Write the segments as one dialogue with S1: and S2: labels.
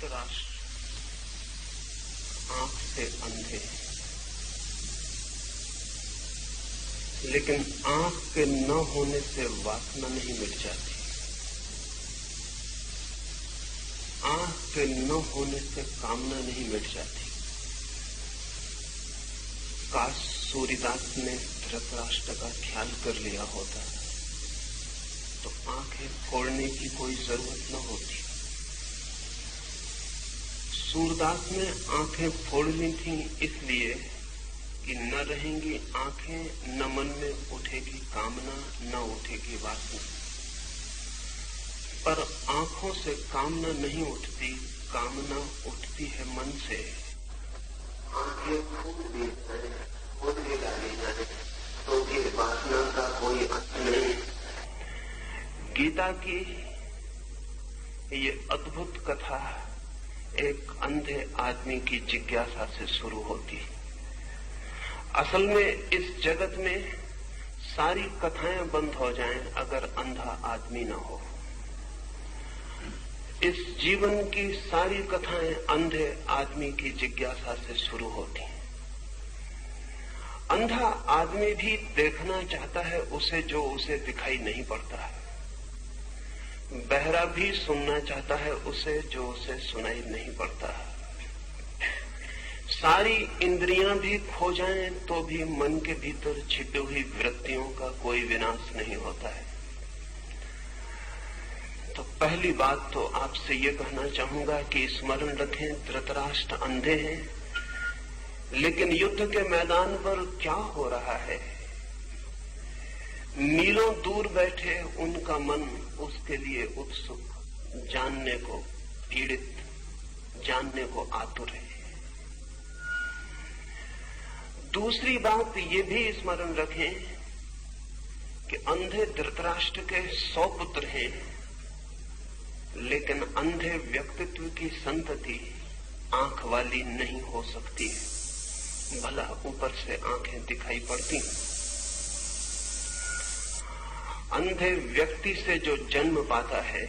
S1: धृतराष्ट्र आंख से अंधे, लेकिन आंख के न होने से वासना नहीं मिट जाती। आंख के न होने से कामना नहीं मिट जाती। काश सूर्यदास ने धृतराष्ट्र का ख्याल कर लिया होता तो आंखें फोड़ने की कोई जरूरत न होती। सूरदास ने आंखें फोड़ ली थी इसलिए कि न रहेंगी आंखें, न मन में उठेगी कामना, न उठेगी वासना। पर आंखों से कामना नहीं उठती, कामना उठती है मन से। आंखें फूट दी जाए, खुद ही डाली जाए तो भी वासना का कोई अंत नहीं। गीता की ये अद्भुत कथा एक अंधे आदमी की जिज्ञासा से शुरू होती। असल में इस जगत में सारी कथाएं बंद हो जाएं अगर अंधा आदमी न हो। इस जीवन की सारी कथाएं अंधे आदमी की जिज्ञासा से शुरू होती। अंधा आदमी भी देखना चाहता है उसे जो उसे दिखाई नहीं पड़ता है। बहरा भी सुनना चाहता है उसे जो उसे सुनाई नहीं पड़ता। सारी इंद्रियां भी खो जाएं तो भी मन के भीतर छिपी हुई वृत्तियों का कोई विनाश नहीं होता है। तो पहली बात तो आपसे ये कहना चाहूंगा कि स्मरण रखें, धृतराष्ट्र अंधे हैं, लेकिन युद्ध के मैदान पर क्या हो रहा है, मीलों दूर बैठे उनका मन उसके लिए उत्सुक, जानने को पीड़ित, जानने को आतुर है। दूसरी बात ये भी स्मरण रखें कि अंधे धृतराष्ट्र के 100 पुत्र हैं, लेकिन अंधे व्यक्तित्व की संतति आंख वाली नहीं हो सकती है। भला ऊपर से आंखें दिखाई पड़ती। अंधे व्यक्ति से जो जन्म पाता है,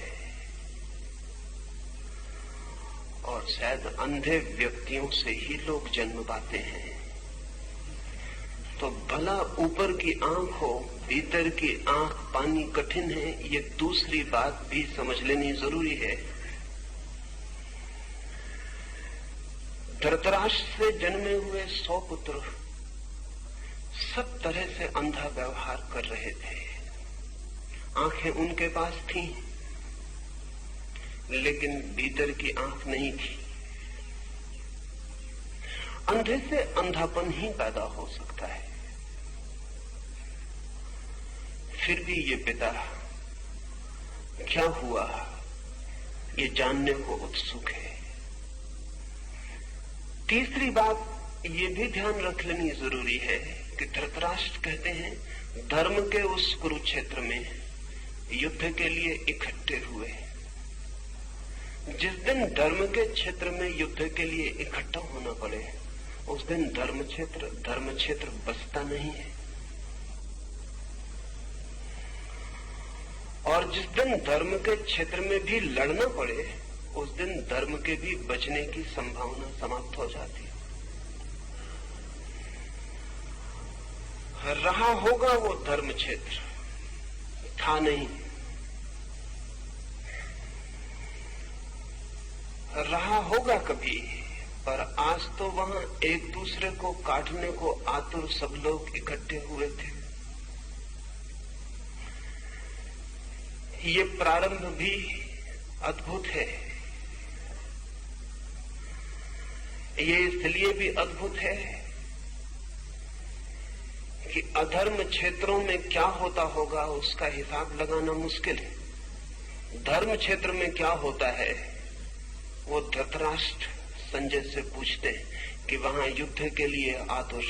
S1: और शायद अंधे व्यक्तियों से ही लोग जन्म पाते हैं, तो भला ऊपर की आंख हो, भीतर की आंख पानी कठिन है, ये दूसरी बात भी समझ लेनी जरूरी है। धृतराष्ट्र से जन्मे हुए 100 पुत्र सब तरह से अंधा व्यवहार कर रहे थे। आंखें उनके पास थी, लेकिन भीतर की आंख नहीं थी। अंधे से अंधापन ही पैदा हो सकता है। फिर भी ये पिता क्या हुआ ये जानने को उत्सुक है। तीसरी बात ये भी ध्यान रख लेनी जरूरी है कि धृतराष्ट्र कहते हैं धर्म के उस कुरुक्षेत्र में युद्ध के लिए इकट्ठे हुए। जिस दिन धर्म के क्षेत्र में युद्ध के लिए इकट्ठा होना पड़े, उस दिन धर्म क्षेत्र बचता नहीं है। और जिस दिन धर्म के क्षेत्र में भी लड़ना पड़े, उस दिन धर्म के भी बचने की संभावना समाप्त हो जाती है। रहा होगा वो धर्म क्षेत्र, था नहीं। रहा होगा कभी, पर आज तो वहां एक दूसरे को काटने को आतुर सब लोग इकट्ठे हुए थे। ये प्रारंभ भी अद्भुत है। ये इसलिए भी अद्भुत है कि अधर्म क्षेत्रों में क्या होता होगा उसका हिसाब लगाना मुश्किल है। धर्म क्षेत्र में क्या होता है वो धृतराष्ट्र संजय से पूछते हैं कि वहां युद्ध के लिए आतुर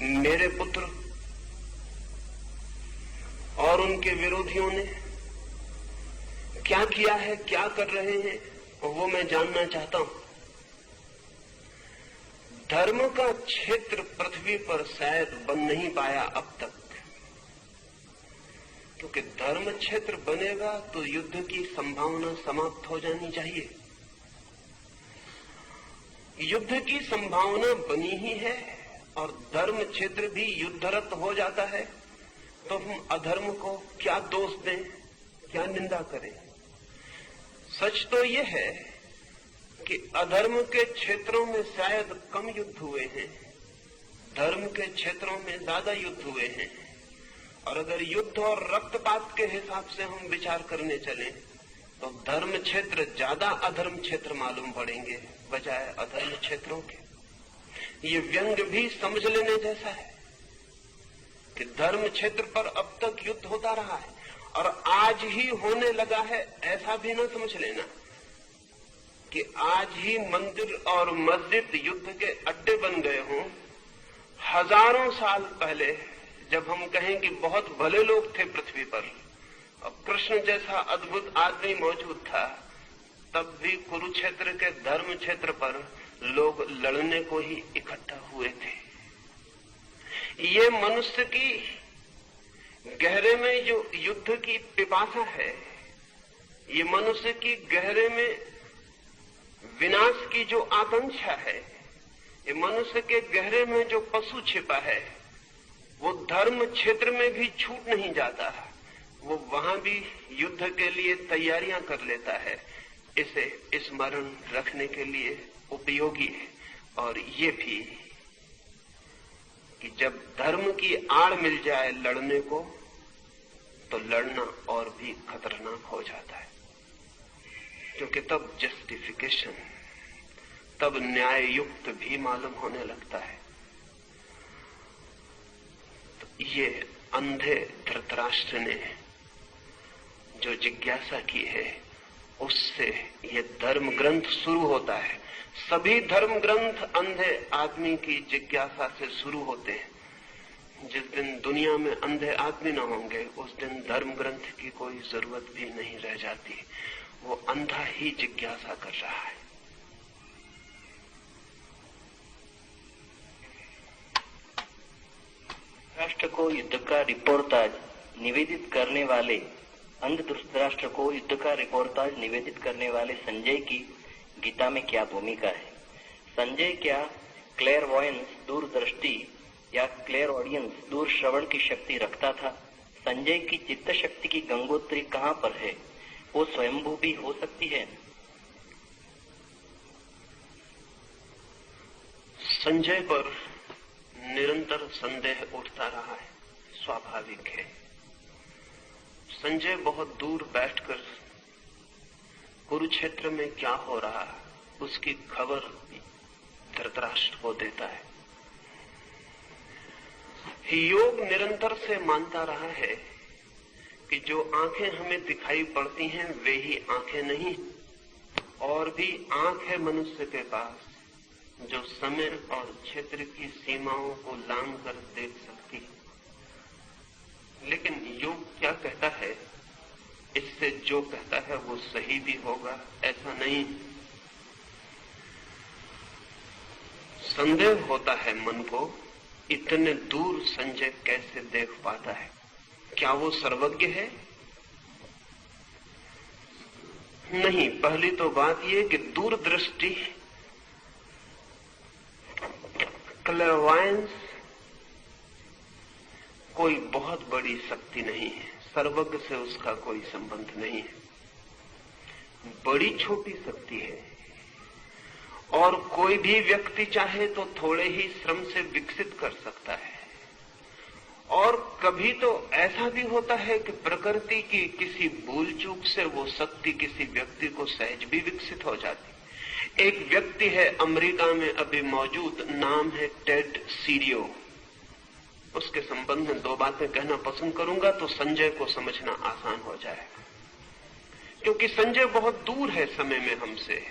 S1: मेरे पुत्र और उनके विरोधियों ने क्या किया है, क्या कर रहे हैं, वो मैं जानना चाहता हूं। धर्म का क्षेत्र पृथ्वी पर शायद बन नहीं पाया अब तक, क्योंकि धर्म क्षेत्र बनेगा तो युद्ध की संभावना समाप्त हो जानी चाहिए। युद्ध की संभावना बनी ही है और धर्म क्षेत्र भी युद्धरत हो जाता है, तो हम अधर्म को क्या दोष दें, क्या निंदा करें? सच तो यह है कि अधर्म के क्षेत्रों में शायद कम युद्ध हुए हैं, धर्म के क्षेत्रों में ज्यादा युद्ध हुए हैं। और अगर युद्ध और रक्तपात के हिसाब से हम विचार करने चलें तो धर्म क्षेत्र ज्यादा अधर्म क्षेत्र मालूम पड़ेंगे बजाय अधर्म क्षेत्रों के। ये व्यंग भी समझ लेने जैसा है कि धर्म क्षेत्र पर अब तक युद्ध होता रहा है और आज ही होने लगा है, ऐसा भी ना समझ लेना कि आज ही मंदिर और मस्जिद युद्ध के अड्डे बन गए हों। हजारों साल पहले जब हम कहें कि बहुत भले लोग थे पृथ्वी पर और कृष्ण जैसा अद्भुत आदमी मौजूद था, तब भी कुरुक्षेत्र के धर्म क्षेत्र पर लोग लड़ने को ही इकट्ठा हुए थे। ये मनुष्य की गहरे में जो युद्ध की पिपासा है, ये मनुष्य की गहरे में विनाश की जो आकांक्षा है, ये मनुष्य के गहरे में जो पशु छिपा है, वो धर्म क्षेत्र में भी छूट नहीं जाता, वो वहां भी युद्ध के लिए तैयारियां कर लेता है। इसे स्मरण रखने के लिए उपयोगी है। और ये भी कि जब धर्म की आड़ मिल जाए लड़ने को, तो लड़ना और भी खतरनाक हो जाता है, क्योंकि तब जस्टिफिकेशन, तब न्याय युक्त भी मालूम होने लगता है। तो ये अंधे धृतराष्ट्र ने जो जिज्ञासा की है, उससे ये धर्म ग्रंथ शुरू होता है। सभी धर्म ग्रंथ अंधे आदमी की जिज्ञासा से शुरू होते हैं। जिस दिन दुनिया में अंधे आदमी न होंगे, उस दिन धर्म ग्रंथ की कोई जरूरत भी नहीं रह जाती। वो अंधा ही जिज्ञासा कर रहा है।
S2: राष्ट्र को युद्ध का रिपोर्टाज निवेदित करने वाले अंध धृतराष्ट्र को युद्ध का रिपोर्टाज निवेदित करने वाले संजय की गीता में क्या भूमिका है? संजय क्या क्लेयरवॉयंस दूरदृष्टि या क्लेयर ऑडियंस दूर श्रवण की शक्ति रखता था? संजय की चित्त शक्ति की गंगोत्री कहाँ पर है? वो स्वयंभू भी हो सकती है।
S1: संजय पर निरंतर संदेह उठता रहा है, स्वाभाविक है। संजय बहुत दूर बैठकर कुरुक्षेत्र में क्या हो रहा है उसकी खबर धृतराष्ट्र को देता है। योग निरंतर से मानता रहा है कि जो आंखें हमें दिखाई पड़ती हैं वे ही आंखें नहीं, और भी आंख है मनुष्य के पास जो समय और क्षेत्र की सीमाओं को लांघ कर देख सकती है। लेकिन योग क्या कहता है, इससे जो कहता है वो सही भी होगा ऐसा नहीं। संदेह होता है मन को, इतने दूर संजय कैसे देख पाता है? क्या वो सर्वज्ञ है? नहीं। पहली तो बात यह कि दूरदृष्टि, क्लेयरवॉयंस कोई बहुत बड़ी शक्ति नहीं है, सर्वज्ञ से उसका कोई संबंध नहीं है। बड़ी छोटी शक्ति है और कोई भी व्यक्ति चाहे तो थोड़े ही श्रम से विकसित कर सकता है। और कभी तो ऐसा भी होता है कि प्रकृति की किसी भूल चूक से वो शक्ति किसी व्यक्ति को सहज भी विकसित हो जाती। एक व्यक्ति है अमेरिका में अभी मौजूद, नाम है टेड सीरियो। उसके संबंध में दो बातें कहना पसंद करूंगा तो संजय को समझना आसान हो जाएगा, क्योंकि संजय बहुत दूर है समय में हमसे,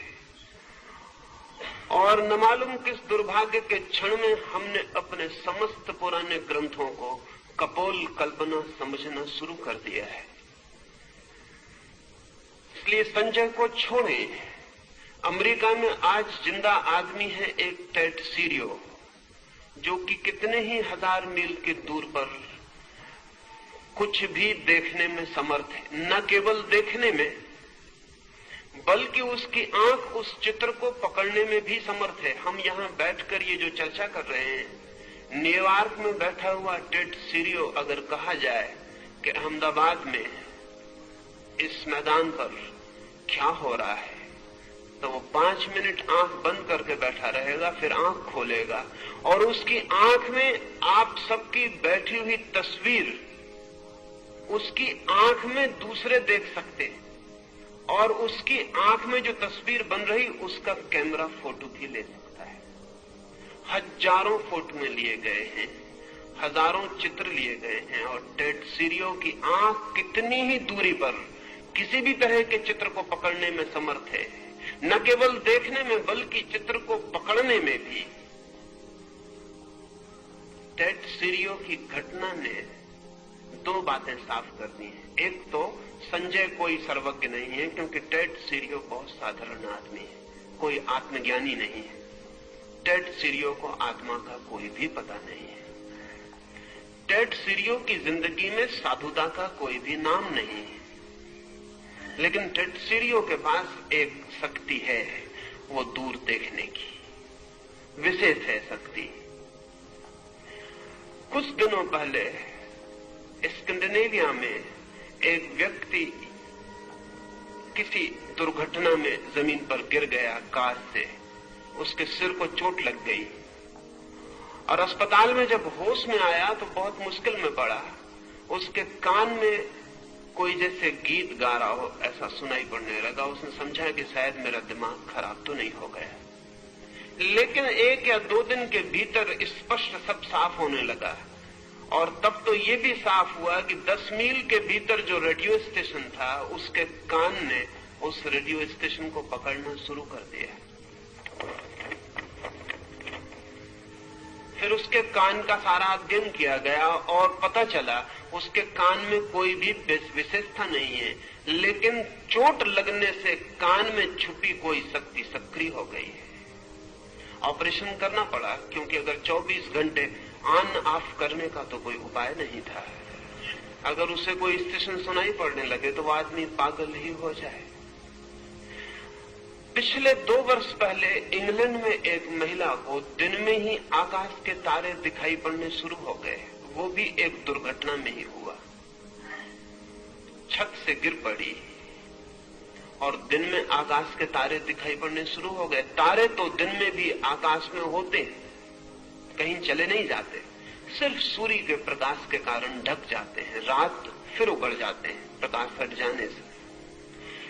S1: और न मालूम किस दुर्भाग्य के क्षण में हमने अपने समस्त पुराने ग्रंथों को कपोल कल्पना समझना शुरू कर दिया है। इसलिए संजय को छोड़ें। अमेरिका में आज जिंदा आदमी है एक टेड सीरियो, जो कि कितने ही हजार मील की दूर पर कुछ भी देखने में समर्थ है। न केवल देखने में, बल्कि उसकी आंख उस चित्र को पकड़ने में भी समर्थ है। हम यहां बैठकर ये जो चर्चा कर रहे हैं, न्यूयॉर्क में बैठा हुआ टेड सीरियो अगर कहा जाए कि अहमदाबाद में इस मैदान पर क्या हो रहा है, तो वो 5 मिनट आंख बंद करके बैठा रहेगा, फिर आंख खोलेगा और उसकी आंख में आप सबकी बैठी हुई तस्वीर उसकी आंख में दूसरे देख सकते, और उसकी आंख में जो तस्वीर बन रही उसका कैमरा फोटो भी ले सकता है। हजारों फोटो में लिए गए हैं, हजारों चित्र लिए गए हैं, और टेड सीरियो की आंख कितनी ही दूरी पर किसी भी तरह के चित्र को पकड़ने में समर्थ है। न केवल देखने में बल्कि चित्र को पकड़ने में भी। टेड सीरियो की घटना ने 2 बातें साफ कर दी हैं। एक तो संजय कोई सर्वज्ञ नहीं है, क्योंकि टेड सीरियो बहुत साधारण आदमी है, कोई आत्मज्ञानी नहीं है। टेड सीरियो को आत्मा का कोई भी पता नहीं है। टेड सीरियो की जिंदगी में साधुता का कोई भी नाम नहीं है, लेकिन टेड सीरियो के पास एक शक्ति है, वो दूर देखने की विशेष है शक्ति। कुछ दिनों पहले स्कैंडिनेविया में एक व्यक्ति किसी दुर्घटना में जमीन पर गिर गया कार से, उसके सिर को चोट लग गई और अस्पताल में जब होश में आया तो बहुत मुश्किल में पड़ा। उसके कान में कोई जैसे गीत गा रहा हो ऐसा सुनाई पड़ने लगा। उसने समझा कि शायद मेरा दिमाग खराब तो नहीं हो गया, लेकिन 1 या 2 दिन के भीतर स्पष्ट सब साफ होने लगा। और तब तो ये भी साफ हुआ कि 10 मील के भीतर जो रेडियो स्टेशन था उसके कान ने उस रेडियो स्टेशन को पकड़ना शुरू कर दिया। फिर उसके कान का सारा अध्ययन किया गया और पता चला उसके कान में कोई भी विशेषता नहीं है, लेकिन चोट लगने से कान में छुपी कोई शक्ति सक्रिय हो गई है। ऑपरेशन करना पड़ा, क्योंकि अगर 24 घंटे ऑन ऑफ करने का तो कोई उपाय नहीं था। अगर उसे कोई स्टेशन सुनाई पड़ने लगे तो वो आदमी पागल ही हो जाए। पिछले 2 वर्ष पहले इंग्लैंड में एक महिला को दिन में ही आकाश के तारे दिखाई पड़ने शुरू हो गए। वो भी एक दुर्घटना में ही हुआ, छत से गिर पड़ी और दिन में आकाश के तारे दिखाई पड़ने शुरू हो गए। तारे तो दिन में भी आकाश में होते हैं, कहीं चले नहीं जाते, सिर्फ सूर्य के प्रकाश के कारण ढक जाते हैं, रात फिर उगड़ जाते हैं प्रकाश हट जाने से।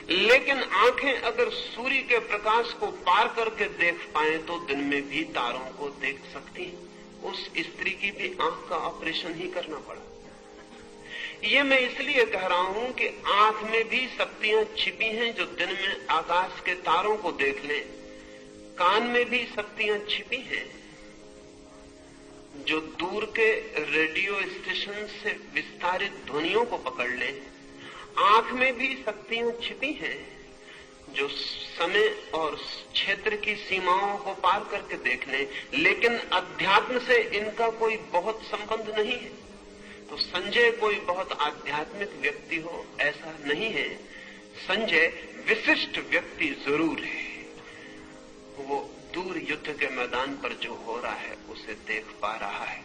S1: लेकिन आंखें अगर सूर्य के प्रकाश को पार करके देख पाए तो दिन में भी तारों को देख सकती हैं। उस स्त्री की भी आंख का ऑपरेशन ही करना पड़ा। ये मैं इसलिए कह रहा हूं कि आंख में भी शक्तियां छिपी हैं जो दिन में आकाश के तारों को देख लें। कान में भी शक्तियां छिपी हैं जो दूर के रेडियो स्टेशन से विस्तारित ध्वनियों को पकड़ लें। आंख में भी शक्तियां छिपी हैं जो समय और क्षेत्र की सीमाओं को पार करके देख लें, लेकिन अध्यात्म से इनका कोई बहुत संबंध नहीं है। तो संजय कोई बहुत आध्यात्मिक व्यक्ति हो ऐसा नहीं है। संजय विशिष्ट व्यक्ति जरूर है। वो दूर युद्ध के मैदान पर जो हो रहा है उसे देख पा रहा है,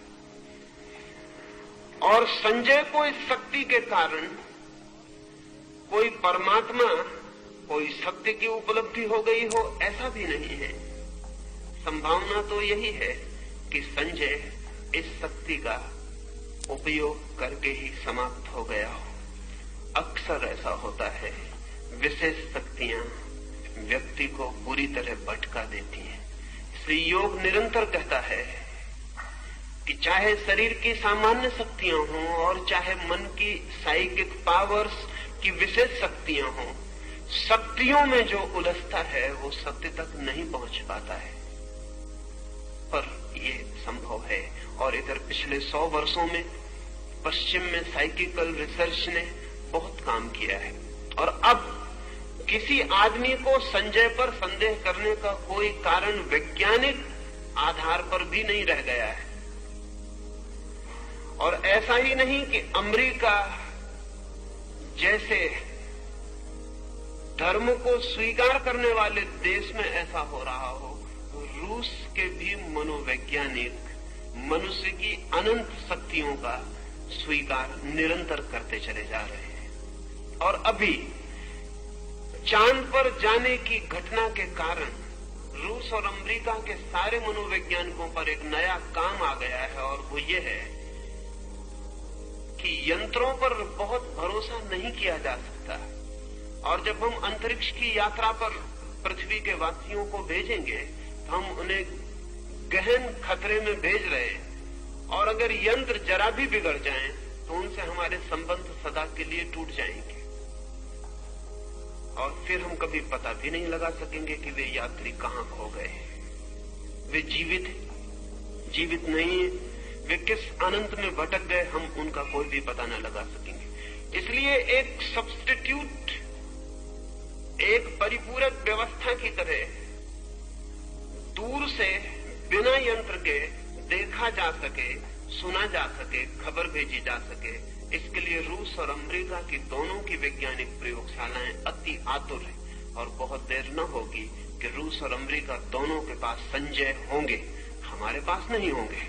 S1: और संजय को इस शक्ति के कारण कोई परमात्मा, कोई सत्य की उपलब्धि हो गई हो ऐसा भी नहीं है। संभावना तो यही है कि संजय इस शक्ति का उपयोग करके ही समाप्त हो गया हो। अक्सर ऐसा होता है, विशेष शक्तियां व्यक्ति को बुरी तरह भटका देती हैं। इसलिए योग निरंतर कहता है कि चाहे शरीर की सामान्य शक्तियां हों और चाहे मन की साइकिक पावर्स की विशेष शक्तियां हों, शक्तियों में जो उलझता है वो सत्य तक नहीं पहुंच पाता है। पर ये संभव है। और इधर पिछले 100 वर्षों में पश्चिम में साइकिकल रिसर्च ने बहुत काम किया है, और अब किसी आदमी को संजय पर संदेह करने का कोई कारण वैज्ञानिक आधार पर भी नहीं रह गया है। और ऐसा ही नहीं कि अमेरिका जैसे धर्म को स्वीकार करने वाले देश में ऐसा हो रहा हो, रूस के भी मनोवैज्ञानिक मनुष्य की अनंत शक्तियों का स्वीकार निरंतर करते चले जा रहे हैं। और अभी चांद पर जाने की घटना के कारण रूस और अमेरिका के सारे मनोवैज्ञानिकों पर एक नया काम आ गया है, और वो ये है कि यंत्रों पर बहुत भरोसा नहीं किया जा सकता। और जब हम अंतरिक्ष की यात्रा पर पृथ्वी के वासियों को भेजेंगे तो हम उन्हें गहन खतरे में भेज रहे हैं, और अगर यंत्र जरा भी बिगड़ जाएं तो उनसे हमारे संबंध सदा के लिए टूट जाएंगे, और फिर हम कभी पता भी नहीं लगा सकेंगे कि वे यात्री कहां खो गए। वे जीवित हैं, जीवित नहीं है, वे किस अनंत में भटक गए, हम उनका कोई भी पता न लगा सकेंगे। इसलिए एक सब्स्टिट्यूट, एक परिपूरक व्यवस्था की तरह दूर से बिना यंत्र के देखा जा सके, सुना जा सके, खबर भेजी जा सके, इसके लिए रूस और अमेरिका की दोनों की वैज्ञानिक प्रयोगशालाएं अति आतुर हैं। और बहुत देर न होगी कि रूस और अमेरिका दोनों के पास संजय होंगे, हमारे पास नहीं होंगे।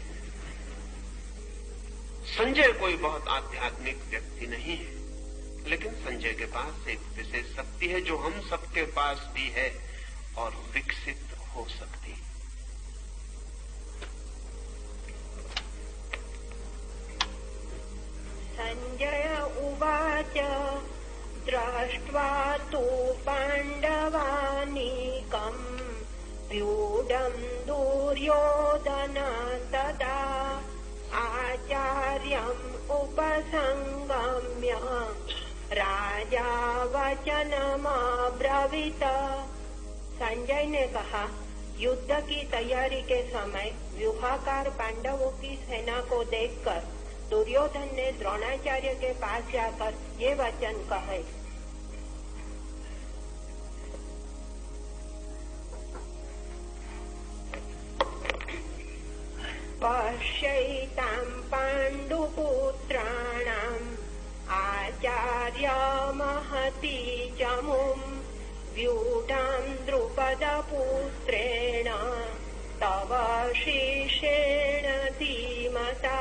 S1: संजय कोई बहुत आध्यात्मिक व्यक्ति नहीं है, लेकिन संजय के पास एक विशेष शक्ति है जो हम सबके पास भी है और विकसित हो सकती है।
S3: संजय उवाच दृष्ट्वा तु पाण्डवानीकम् व्यूढम् दुर्योधन तदा आचार्यम् उपसंगम्य राजा वचनमब्रवीत। संजय ने कहा, युद्ध की तैयारी के समय व्यूहाकार पांडवों की सेना को देखकर दुर्योधन ने द्रोणाचार्य के पास जाकर ये वचन कहे, पश्यैतां पाण्डुपुत्राणाम् आचार्य महती चमुम् व्यूढां द्रुपदपुत्रेण तव शिष्येण धीमता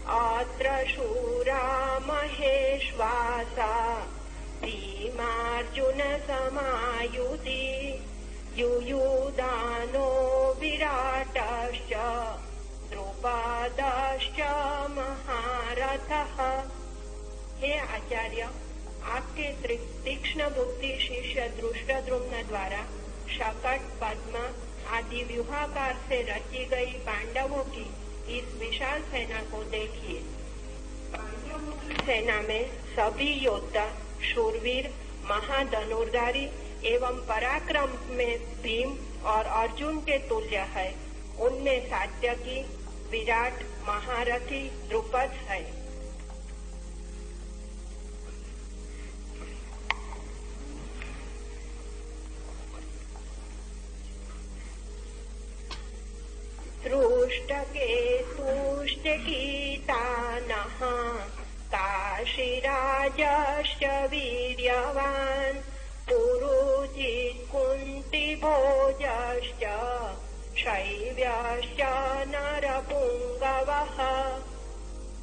S3: अत्र शूरा महेश्वासा भीमार्जुन समायुधि युयुधानो विराटश्च द्रुपदश्च महारथः। हे आचार्य, आपके तीक्ष्ण बुद्धि शिष्य धृष्टद्युम्न द्वारा शकट, पद्म आदि व्यूहाकार से रची गई पांडवों की इस विशाल सेना को देखिए। पांडवों की सेना में सभी योद्धा शूरवीर, महाधनुर्धारी एवं पराक्रम में भीम और अर्जुन के तुल्य है। उनमें सात्यकी, विराट, महारथी द्रुपद है। तुष्टकीर्तानः काशीराजश्च वीर्यवान् पुरुजित् कुन्तिभोजश्च शैव्यश्च नरपुंगवः।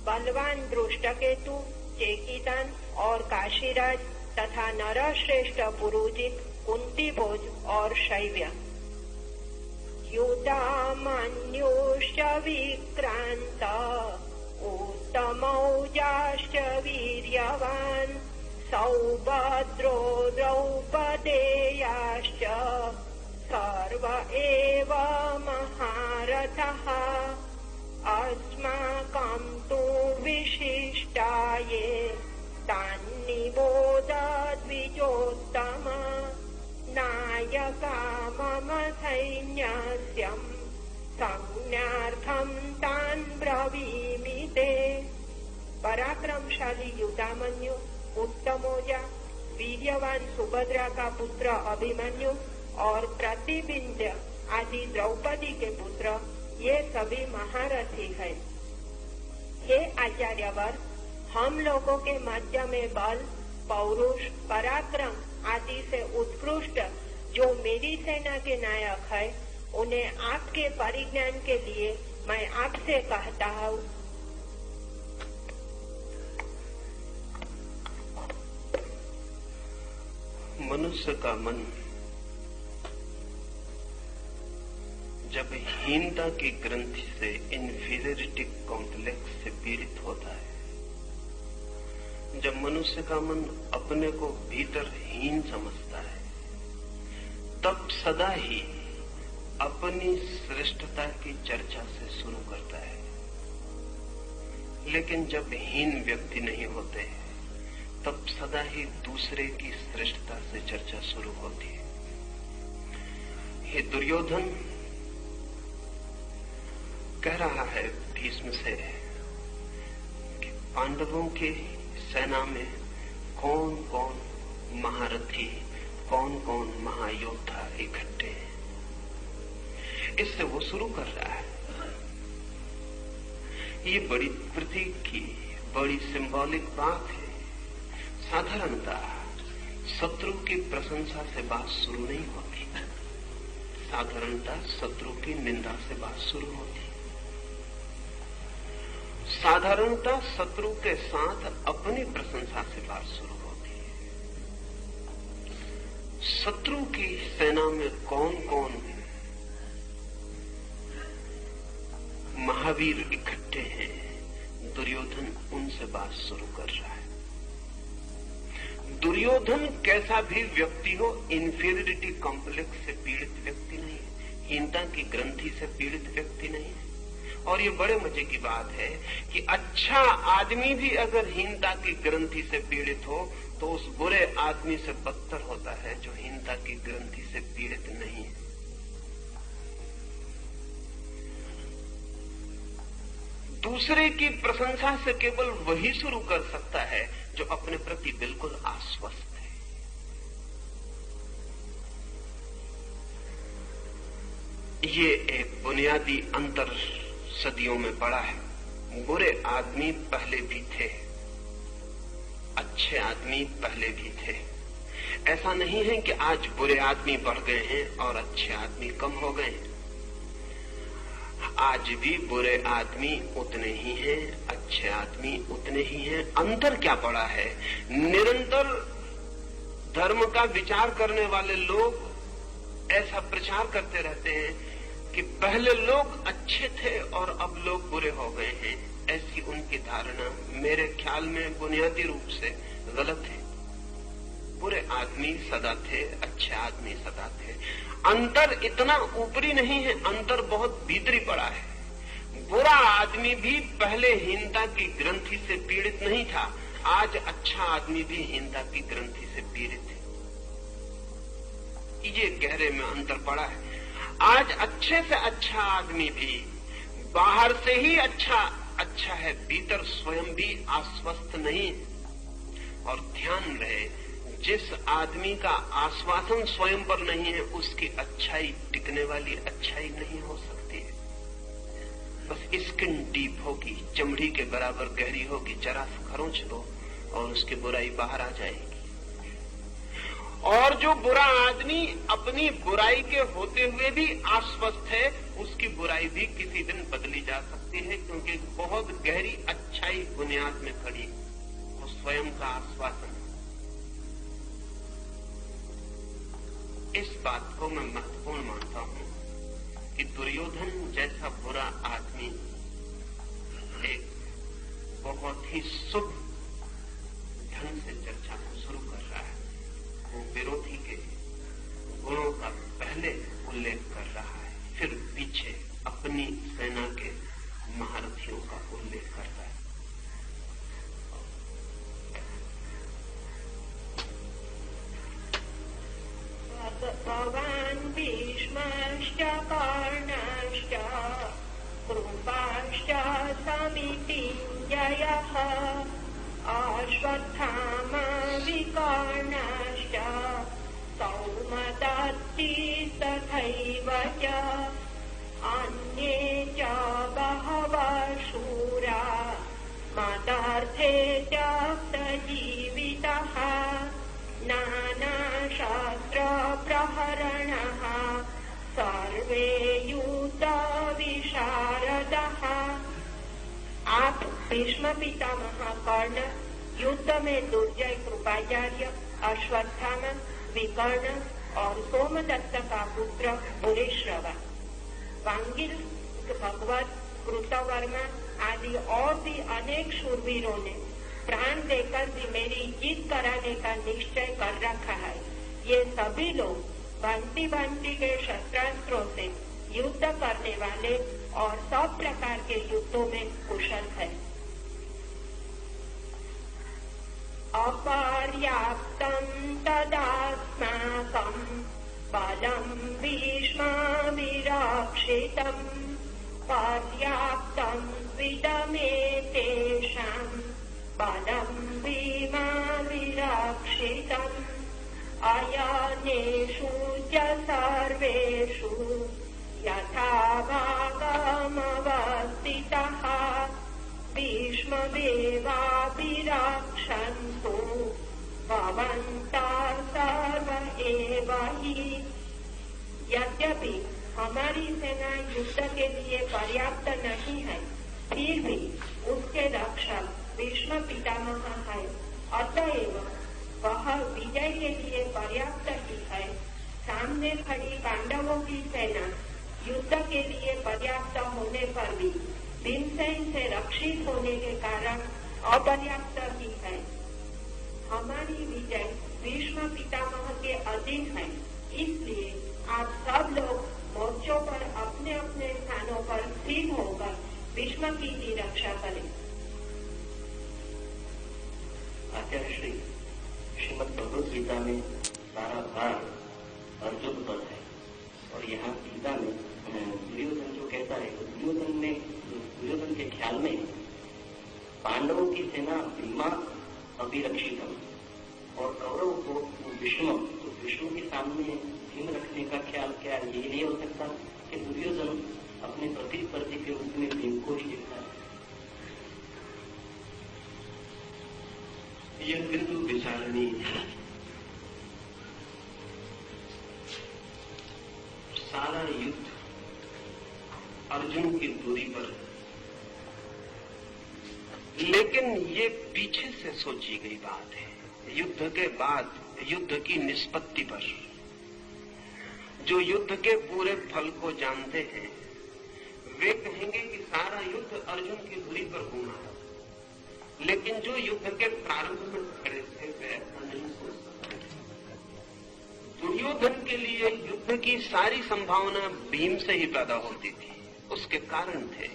S3: बलवान दृष्टकेतु, चेकितान और काशीराज तथा नरश्रेष्ठ पुरुजित, कुंतीभोज और शैव्य। युधामन्युश्च विक्रांत उत्तमौजाश्च वीर्यवान् सौभद्रो द्रौपदेयाश्च सर्व एव महारथः। अस्माकं तु विशिष्टाये तान्निबोध द्विजोत्तम नायका मम सैन्यस्यं संज्ञार्थं तान् ब्रवीमि ते। पराक्रमशाली युधामन्यु, उत्तमौजा, वीर्यवान सुभद्रा का पुत्र अभिमन्यु और प्रतिबिंध्य आदि द्रौपदी के पुत्र, ये सभी महारथी हैं। हे आचार्यवर, हम लोगों के मध्य में बल, पौरुष, पराक्रम आदि से उत्कृष्ट जो मेरी सेना के नायक है, उन्हें आपके परिज्ञान के लिए मैं आपसे कहता हूँ।
S1: मनुष्य का मन जब हीनता की ग्रंथि से, इंफीरियरिटी कॉम्प्लेक्स से पीड़ित होता है, जब मनुष्य का मन अपने को भीतर हीन समझता है, तब सदा ही अपनी श्रेष्ठता की चर्चा से शुरू करता है। लेकिन जब हीन व्यक्ति नहीं होते, तब सदा ही दूसरे की श्रेष्ठता से चर्चा शुरू होती है। हे दुर्योधन कह रहा है भीष्म से कि पांडवों के सेना में कौन कौन महारथी, कौन कौन महायोद्धा इकट्ठे हैं। इससे वो शुरू कर रहा है। ये बड़ी प्रतीक की, बड़ी सिंबॉलिक बात है। साधारणतः शत्रु की प्रशंसा से बात शुरू नहीं होती, साधारणतः शत्रु की निंदा से बात शुरू होती। साधारणतः शत्रु के साथ अपनी प्रशंसा से बात शुरू होती है। शत्रु की सेना में कौन कौन महावीर इकट्ठे हैं, दुर्योधन उनसे बात शुरू कर रहा है। दुर्योधन कैसा भी व्यक्ति हो, इंफीरियरिटी कॉम्प्लेक्स से पीड़ित व्यक्ति नहीं है, हीनता की ग्रंथि से पीड़ित व्यक्ति नहीं है। और ये बड़े मजे की बात है कि अच्छा आदमी भी अगर हीनता की ग्रंथि से पीड़ित हो, तो उस बुरे आदमी से बदतर होता है जो हीनता की ग्रंथि से पीड़ित नहीं है। दूसरे की प्रशंसा से केवल वही शुरू कर सकता है जो अपने प्रति बिल्कुल आश्वस्त है। ये एक बुनियादी अंतर सदियों में पड़ा है। बुरे आदमी पहले भी थे, अच्छे आदमी पहले भी थे। ऐसा नहीं है कि आज बुरे आदमी बढ़ गए हैं और अच्छे आदमी कम हो गए हैं। आज भी बुरे आदमी उतने ही हैं, अच्छे आदमी उतने ही हैं। अंतर क्या पड़ा है? निरंतर धर्म का विचार करने वाले लोग ऐसा प्रचार करते रहते हैं कि पहले लोग अच्छे थे और अब लोग बुरे हो गए हैं। ऐसी उनकी धारणा मेरे ख्याल में बुनियादी रूप से गलत है। बुरे आदमी सदा थे, अच्छे आदमी सदा थे। अंतर इतना ऊपरी नहीं है, अंतर बहुत भीतरी पड़ा है। बुरा आदमी भी पहले हीनता की ग्रंथि से पीड़ित नहीं था, आज अच्छा आदमी भी हीनता की ग्रंथि से पीड़ित है। ये गहरे में अंतर पड़ा है। आज अच्छे से अच्छा आदमी भी बाहर से ही अच्छा है, भीतर स्वयं भी आश्वस्त नहीं है। और ध्यान रहे, जिस आदमी का आश्वासन स्वयं पर नहीं है, उसकी अच्छाई टिकने वाली अच्छाई नहीं हो सकती है। बस स्किन डीप होगी, चमड़ी के बराबर गहरी होगी, जरा सा खरोंच दो और उसकी बुराई बाहर आ जाएगी। और जो बुरा आदमी अपनी बुराई के होते हुए भी आश्वस्त है, उसकी बुराई भी किसी दिन बदली जा सकती है, क्योंकि बहुत गहरी अच्छाई बुनियाद में खड़ी, वो स्वयं का आश्वासन। इस बात को मैं महत्वपूर्ण मानता हूं कि दुर्योधन जैसा बुरा आदमी एक बहुत ही शुभ ढंग से चर्चा को शुरू कर रहा है। वो विरोधी के गुणों का पहले उल्लेख कर रहा है, फिर पीछे अपनी सेना के महारथियों का उल्लेख करता है।
S3: भगवान् भीष्मश्च कर्णश्च कृपाश्च समितिञ्जयः अश्वत्थामा विकर्णश्च सौमदत्ति तथैव च अन्ये च बहवः शूरा मदर्थे त्यक्तजीवितः नाना भीष्म पितामह कर्ण, युद्ध में दुर्जय कृपाचार्य, अश्वत्थामा, विकर्ण और सोमदत्त का पुत्र भूरिश्रवा, वांगिल, भगवत, कृतवर्मा आदि और भी अनेक शूरवीरों ने प्राण देकर भी मेरी जीत कराने का निश्चय कर रखा है। ये सभी लोग भांति भांति के शस्त्रास्त्रों से युद्ध करने वाले और सब प्रकार के युद्धों में कुशल है। अपर्याप्तं तदास्माकं बलं भीष्माभिरक्षितं, पर्याप्तं विदमेतेषां बलं भीमाभिरक्षितम्, अयनेषु च सर्वेषु यथा भागमवस्थितः, भीष्ममेवाभिरक्षन्तु भवन्तः सर्व एव हि। यद्यपि हमारी सेना युद्ध के लिए पर्याप्त नहीं है, फिर भी उसके रक्षक भीष्म पितामह है, अतएव वह विजय के लिए पर्याप्त ही है। सामने खड़ी पांडवों की सेना युद्ध के लिए पर्याप्त होने पर भी भीमसेन से रक्षित होने के कारण अपर्याप्त ही है। हमारी विजय भीष्म पितामह के अधीन है, इसलिए आप सब लोग मोर्चों पर अपने अपने स्थानों पर स्थिर होकर भीष्म की ही रक्षा करें।
S2: आचार्य श्री श्रीमद भगवद गीता में सारा भार अर्जुन पर है, और यहाँ गीता में दुर्योधन जो कहता है, दुर्योधन के ख्याल में पांडवों की सेना भीमा अभिरक्षितम और कौरव को विष्णु, तो विष्णु के सामने भीम रखने का ख्याल क्या ये नहीं हो सकता कि दुर्योधन अपने प्रतिस्पर्धी के रूप में भीम को ही देखता है?
S1: यह बिंदु विचारणीय है। सारा युद्ध अर्जुन की दूरी पर, लेकिन ये पीछे से सोची गई बात है। युद्ध के बाद युद्ध की निष्पत्ति पर, जो युद्ध के पूरे फल को जानते हैं वे कहेंगे कि सारा युद्ध अर्जुन की दूरी पर घूमा, लेकिन जो युद्ध के प्रारंभ में खड़े थे वे ऐसा नहीं सोच सकते। दुर्योधन के लिए युद्ध की सारी संभावना भीम से ही पैदा होती थी, उसके कारण थे।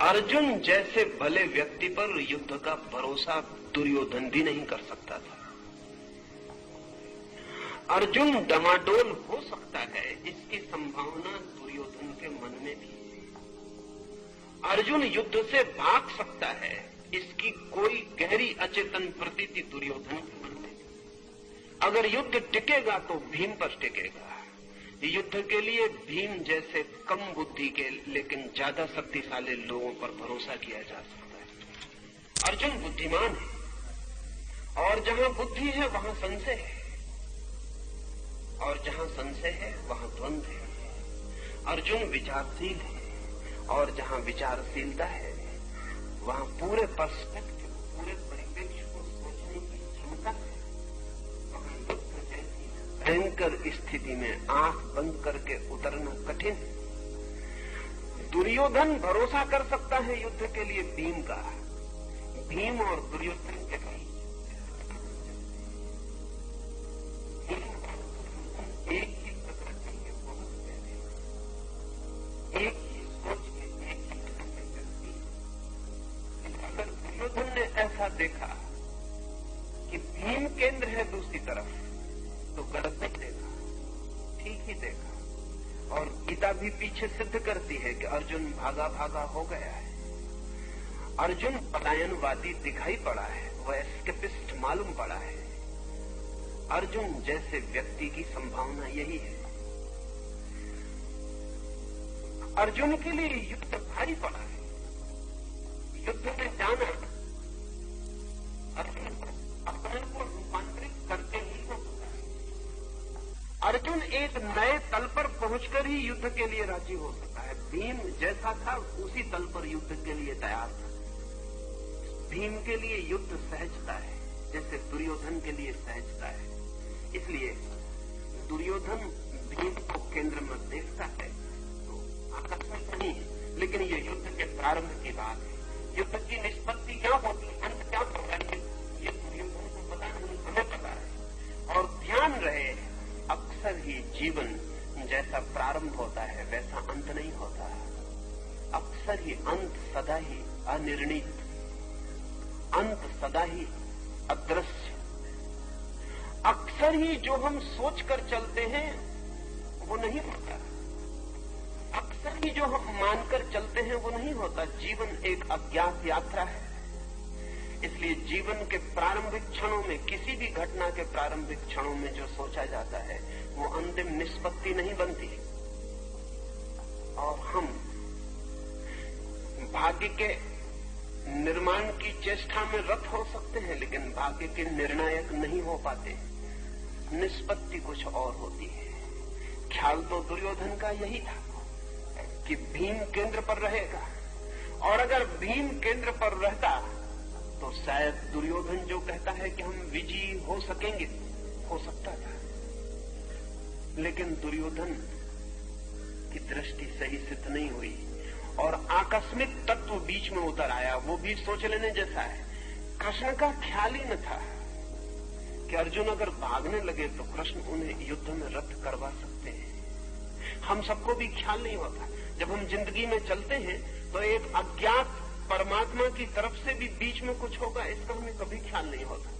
S1: अर्जुन जैसे भले व्यक्ति पर युद्ध का भरोसा दुर्योधन भी नहीं कर सकता था। अर्जुन डमाडोल हो सकता है, इसकी संभावना दुर्योधन के मन में भी है। अर्जुन युद्ध से भाग सकता है, इसकी कोई गहरी अचेतन प्रतीति दुर्योधन के मन में। अगर युद्ध टिकेगा तो भीम पर टिकेगा। युद्ध के लिए भीम जैसे कम बुद्धि के लेकिन ज्यादा शक्तिशाली लोगों पर भरोसा किया जा सकता है। अर्जुन बुद्धिमान है, और जहां बुद्धि है वहां संशय है, और जहां संशय है वहां द्वंद्व है। अर्जुन विचारशील है, और जहां विचारशीलता है वहां पूरे पर्सपेक्टिव, पूरे परिप्रेक्ष्य को सोचने की क्षमता है। भयंकर स्थिति में आंख बंद करके उतरना कठिन है। दुर्योधन भरोसा कर सकता है युद्ध के लिए भीम का। भीम और दुर्योधन के बीच एक ही प्रकृति के बहुत पहले, एक ही सोच के, एक ही व्यक्ति। अगर दुर्योधन ने ऐसा देखा कि भीम केंद्र है दूसरी तरफ, तो गलत नहीं देखा, ठीक ही देखा। और गीता भी पीछे सिद्ध करती है कि अर्जुन भागा भागा हो गया है। अर्जुन पलायनवादी दिखाई पड़ा है, वह एस्केपिस्ट मालूम पड़ा है। अर्जुन जैसे व्यक्ति की संभावना यही है। अर्जुन के लिए युद्ध भारी पड़ा है। युद्ध में जाना अर्जुन अपने को रूपांतरित करके ही हो। अर्जुन एक नए तल पर पहुंचकर ही युद्ध के लिए राजी हो सकता है। भीम जैसा था उसी तल पर युद्ध के लिए तैयार था। भीम के लिए युद्ध सहजता है जैसे दुर्योधन के लिए सहजता है। इसलिए दुर्योधन भीम को केंद्र में देखता है तो आकर्षण नहीं है, लेकिन ये युद्ध के प्रारंभ की बात है। युद्ध की निष्पत्ति क्या होती है, अंत क्या होता है, ये दुर्योधन को पता नहीं, हमें पता है। और ध्यान रहे, अक्सर ही जीवन जैसा प्रारंभ होता है वैसा अंत नहीं होता। अक्सर ही अंत सदा ही अनिर्णित, अंत सदा ही अदृश्य। अक्सर ही जो हम सोचकर चलते हैं वो नहीं होता, अक्सर ही जो हम मानकर चलते हैं वो नहीं होता। जीवन एक अज्ञात यात्रा है। इसलिए जीवन के प्रारंभिक क्षणों में, किसी भी घटना के प्रारंभिक क्षणों में जो सोचा जाता है वो अंतिम निष्पत्ति नहीं बनती। और हम भाग्य के निर्माण की चेष्टा में रत हो सकते हैं, लेकिन भाग्य के निर्णायक नहीं हो पाते। निष्पत्ति कुछ और होती है। ख्याल तो दुर्योधन का यही था कि भीम केंद्र पर रहेगा, और अगर भीम केंद्र पर रहता तो शायद दुर्योधन जो कहता है कि हम विजयी हो सकेंगे, हो सकता था। लेकिन दुर्योधन की दृष्टि सही सिद्ध नहीं हुई और आकस्मिक तत्व बीच में उतर आया। वो भी सोच लेने जैसा है। कृष्ण का ख्याल ही न था कि अर्जुन अगर भागने लगे तो कृष्ण उन्हें युद्ध में रद्द करवा सकते हैं। हम सबको भी ख्याल नहीं होता। जब हम जिंदगी में चलते हैं तो एक अज्ञात परमात्मा की तरफ से भी बीच में कुछ होगा, इसका हमें कभी ख्याल नहीं होता।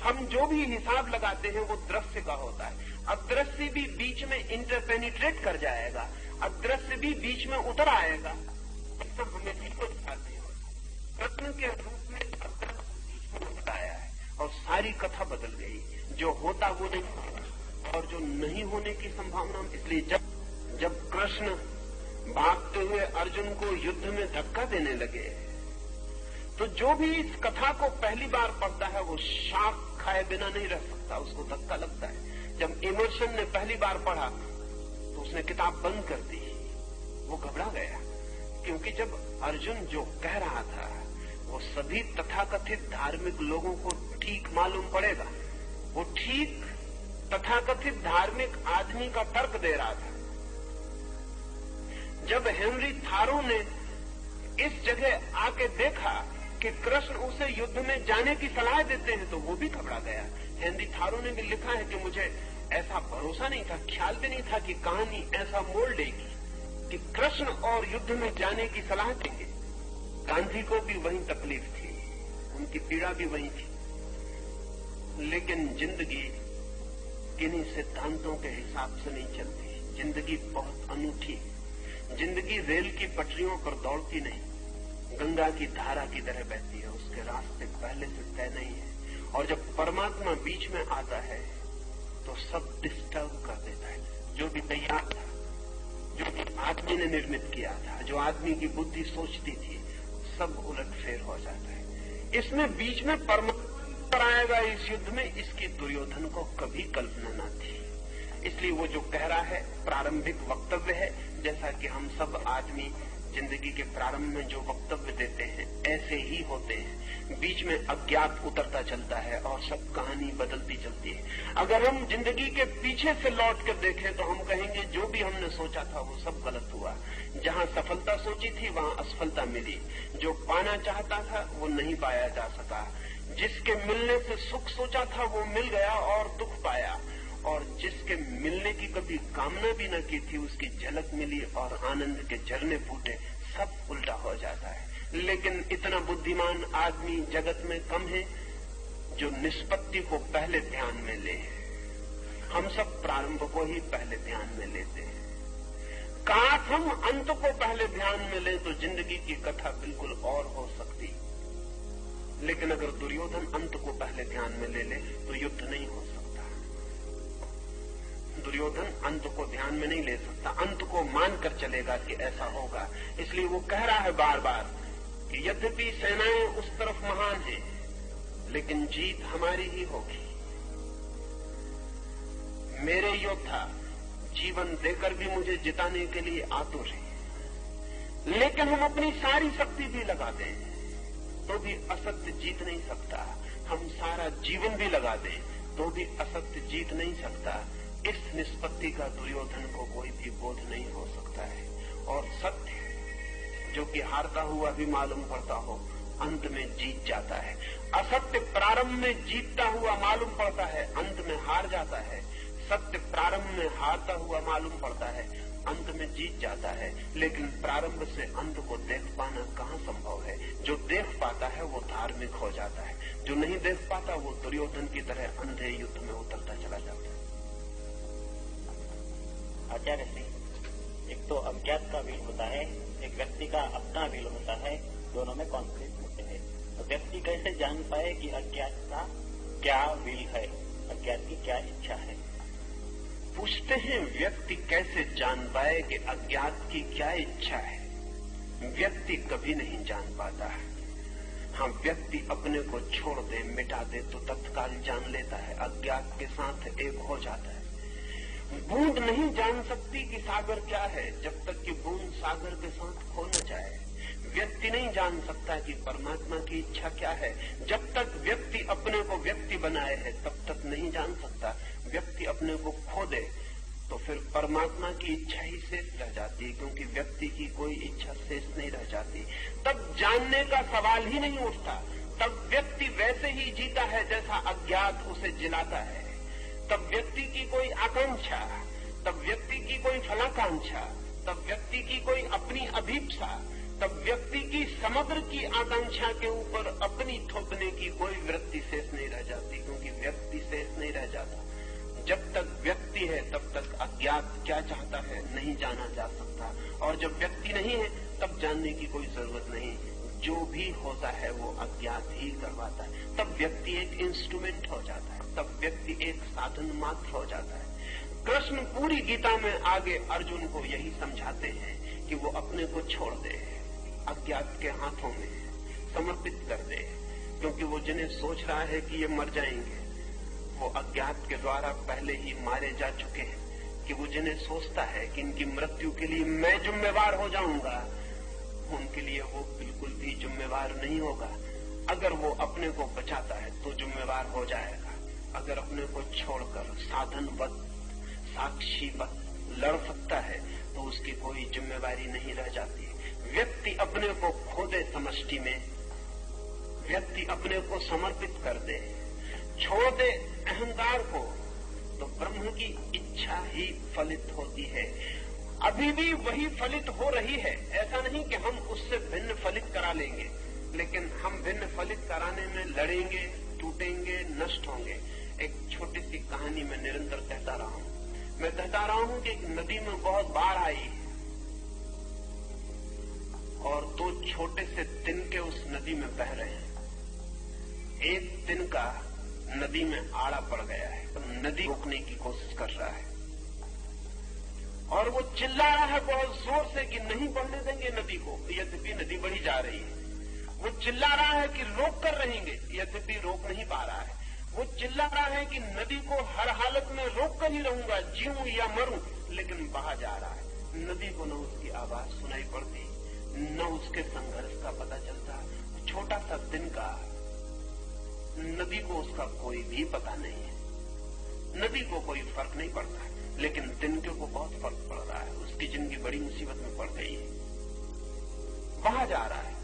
S1: हम जो भी हिसाब लगाते हैं वो दृश्य का होता है। अदृश्य भी बीच में इंटरपेनिट्रेट कर जाएगा, अदृश्य भी बीच में उतर आएगा। इसका हमें भी कुछ ख्याल नहीं होता। कृष्ण के रूप में अदृश्य बीच में उतर आया है और सारी कथा बदल गई। जो होता वो नहीं होता और जो नहीं होने की संभावना। इसलिए जब कृष्ण भागते हुए अर्जुन को युद्ध में धक्का देने लगे तो जो भी इस कथा को पहली बार पढ़ता है वो शाक खाए बिना नहीं रह सकता, उसको धक्का लगता है। जब इमर्शन ने पहली बार पढ़ा तो उसने किताब बंद कर दी, वो घबरा गया। क्योंकि जब अर्जुन जो कह रहा था वो सभी तथाकथित धार्मिक लोगों को ठीक मालूम पड़ेगा। वो ठीक तथाकथित धार्मिक आदमी का तर्क दे रहा था। जब हेनरी थारो ने इस जगह आके देखा कि कृष्ण उसे युद्ध में जाने की सलाह देते हैं तो वो भी घबरा गया। हेनरी थारो ने भी लिखा है कि मुझे ऐसा भरोसा नहीं था, ख्याल भी नहीं था कि कहानी ऐसा मोड़ लेगी कि कृष्ण और युद्ध में जाने की सलाह देंगे। गांधी को भी वही तकलीफ थी, उनकी पीड़ा भी वही थी। लेकिन जिंदगी किन्हीं सिद्धांतों के हिसाब से नहीं चलती। जिंदगी बहुत अनूठी है। जिंदगी रेल की पटरियों पर दौड़ती नहीं, गंगा की धारा की तरह बहती है। उसके रास्ते पहले से तय नहीं है और जब परमात्मा बीच में आता है तो सब डिस्टर्ब कर देता है। जो भी तैयार था, जो भी आदमी ने निर्मित किया था, जो आदमी की बुद्धि सोचती थी, सब उलटफेर हो जाता है। इसमें बीच में परमात्मा आएगा इस युद्ध में, इसकी दुर्योधन को कभी कल्पना न थी। इसलिए वो जो कह रहा है प्रारंभिक वक्तव्य है, जैसा कि हम सब आदमी जिंदगी के प्रारंभ में जो वक्तव्य देते हैं ऐसे ही होते हैं। बीच में अज्ञात उतरता चलता है और सब कहानी बदलती चलती है। अगर हम जिंदगी के पीछे से लौट कर देखें तो हम कहेंगे जो भी हमने सोचा था वो सब गलत हुआ। जहां सफलता सोची थी वहां असफलता मिली। जो पाना चाहता था वो नहीं पाया जा सका। जिसके मिलने से सुख सोचा था वो मिल गया और दुख पाया। और जिसके मिलने की कभी कामना भी न की थी उसकी झलक मिली और आनंद के झरने फूटे। सब उल्टा हो जाता है। लेकिन इतना बुद्धिमान आदमी जगत में कम है जो निष्पत्ति को पहले ध्यान में ले। हम सब प्रारंभ को ही पहले ध्यान में लेते हैं। काश हम अंत को पहले ध्यान में ले तो जिंदगी की कथा बिल्कुल और हो सकती। लेकिन अगर दुर्योधन अंत को पहले ध्यान में ले ले तो युद्ध नहीं हो सकता। दुर्योधन अंत को ध्यान में नहीं ले सकता, अंत को मानकर चलेगा कि ऐसा होगा। इसलिए वो कह रहा है बार बार कि यद्यपि सेनाएं उस तरफ महान हैं, लेकिन जीत हमारी ही होगी। मेरे योद्धा जीवन देकर भी मुझे जिताने के लिए आतुर है। लेकिन हम अपनी सारी शक्ति भी लगा दें तो भी असत्य जीत नहीं सकता। हम सारा जीवन भी लगा दें तो भी असत्य जीत नहीं सकता। इस निष्पत्ति का दुर्योधन को कोई भी बोध नहीं हो सकता है। और सत्य जो कि हारता हुआ भी मालूम पड़ता हो, अंत में जीत जाता है। असत्य प्रारंभ में जीतता हुआ मालूम पड़ता है, अंत में हार जाता है। सत्य प्रारंभ में हारता हुआ मालूम पड़ता है, अंत में जीत जाता है। लेकिन प्रारंभ से अंत को देख पाना कहाँ संभव है। जो देख पाता है वो धार्मिक हो जाता है, जो नहीं देख पाता वो दुर्योधन की तरह अंधे युद्ध में उतरता चला जाता है।
S2: आचार्य श्री, एक तो अज्ञात का विल होता है, एक व्यक्ति का अपना विल होता है, दोनों में कॉन्फ्लिक्ट होते हैं। तो व्यक्ति कैसे जान पाए कि अज्ञात का क्या विल है, अज्ञात की क्या इच्छा है?
S1: पूछते हैं व्यक्ति कैसे जान पाए कि अज्ञात की क्या इच्छा है। व्यक्ति कभी नहीं जान पाता है। हाँ, व्यक्ति अपने को छोड़ दे, मिटा दे तो तत्काल जान लेता है, अज्ञात के साथ एक हो जाता है। बूंद नहीं जान सकती कि सागर क्या है जब तक कि बूंद सागर के साथ खो न जाए। व्यक्ति नहीं जान सकता कि परमात्मा की इच्छा क्या है जब तक व्यक्ति अपने को व्यक्ति बनाए है, तब तक नहीं जान सकता। व्यक्ति अपने को खो दे तो फिर परमात्मा की इच्छा ही शेष रह जाती है, क्योंकि व्यक्ति की कोई इच्छा शेष नहीं रह जाती। तब जानने का सवाल ही नहीं उठता। तब व्यक्ति वैसे ही जीता है जैसा अज्ञात उसे जिलाता है। तब व्यक्ति की कोई आकांक्षा, तब व्यक्ति की कोई फलाकांक्षा, तब व्यक्ति की कोई अपनी अभीप्सा, तब व्यक्ति की समग्र की आकांक्षा के ऊपर अपनी थोपने की कोई वृत्ति शेष नहीं रह जाती, क्योंकि व्यक्ति शेष नहीं रह जाता। जब तक व्यक्ति है तब तक अज्ञात क्या चाहता है नहीं जाना जा सकता, और जब व्यक्ति नहीं है तब जानने की कोई जरूरत नहीं। जो भी होता है वो अज्ञात ही करवाता है। तब व्यक्ति एक इंस्ट्रूमेंट हो जाता है, तब व्यक्ति एक साधन मात्र हो जाता है। कृष्ण पूरी गीता में आगे अर्जुन को यही समझाते हैं कि वो अपने को छोड़ दे, अज्ञात के हाथों में समर्पित कर दे, क्योंकि वो जिन्हें सोच रहा है कि ये मर जाएंगे वो अज्ञात के द्वारा पहले ही मारे जा चुके हैं। कि वो जिन्हें सोचता है कि इनकी मृत्यु के लिए मैं जिम्मेवार हो जाऊंगा, उनके लिए वो बिल्कुल भी जिम्मेवार नहीं होगा। अगर वो अपने को बचाता है तो जिम्मेवार हो जाएगा। अगर अपने को छोड़कर साधनवत साक्षीवत लड़ सकता है तो उसकी कोई जिम्मेवारी नहीं रह जाती। व्यक्ति अपने को खो दे समष्टि में, व्यक्ति अपने को समर्पित कर दे, छोड़ दे अहंकार को, तो ब्रह्म की इच्छा ही फलित होती है। अभी भी वही फलित हो रही है। ऐसा नहीं कि हम उससे भिन्न फलित करा लेंगे, लेकिन हम भिन्न फलित कराने में लड़ेंगे, टूटेंगे, नष्ट होंगे। एक छोटी सी कहानी में निरंतर कहता रहा हूं। मैं कहता रहा हूं कि एक नदी में बहुत बाढ़ आई और दो छोटे से तिनके उस नदी में बह रहे हैं। एक तिनका नदी में आड़ा पड़ गया है, तो नदी रोकने की कोशिश कर रहा है और वो चिल्ला रहा है बहुत जोर से कि नहीं बढ़ने देंगे नदी को, यद्यपि नदी बढ़ी जा रही है। वो चिल्ला रहा है कि रोक कर रहेंगे, यद्यपि रोक नहीं पा रहा है। वो चिल्ला रहा है कि नदी को हर हालत में रोक कर ही रहूंगा, जीऊं या मरूं, लेकिन बहा जा रहा है। नदी को न उसकी आवाज सुनाई पड़ती, न उसके संघर्ष का पता चलता। छोटा सा तिनका, नदी को उसका कोई भी पता नहीं है, नदी को कोई फर्क नहीं पड़ता, लेकिन तिनके को बहुत फर्क पड़ रहा है। उसकी जिंदगी बड़ी मुसीबत में पड़ गई है, बहा जा रहा है।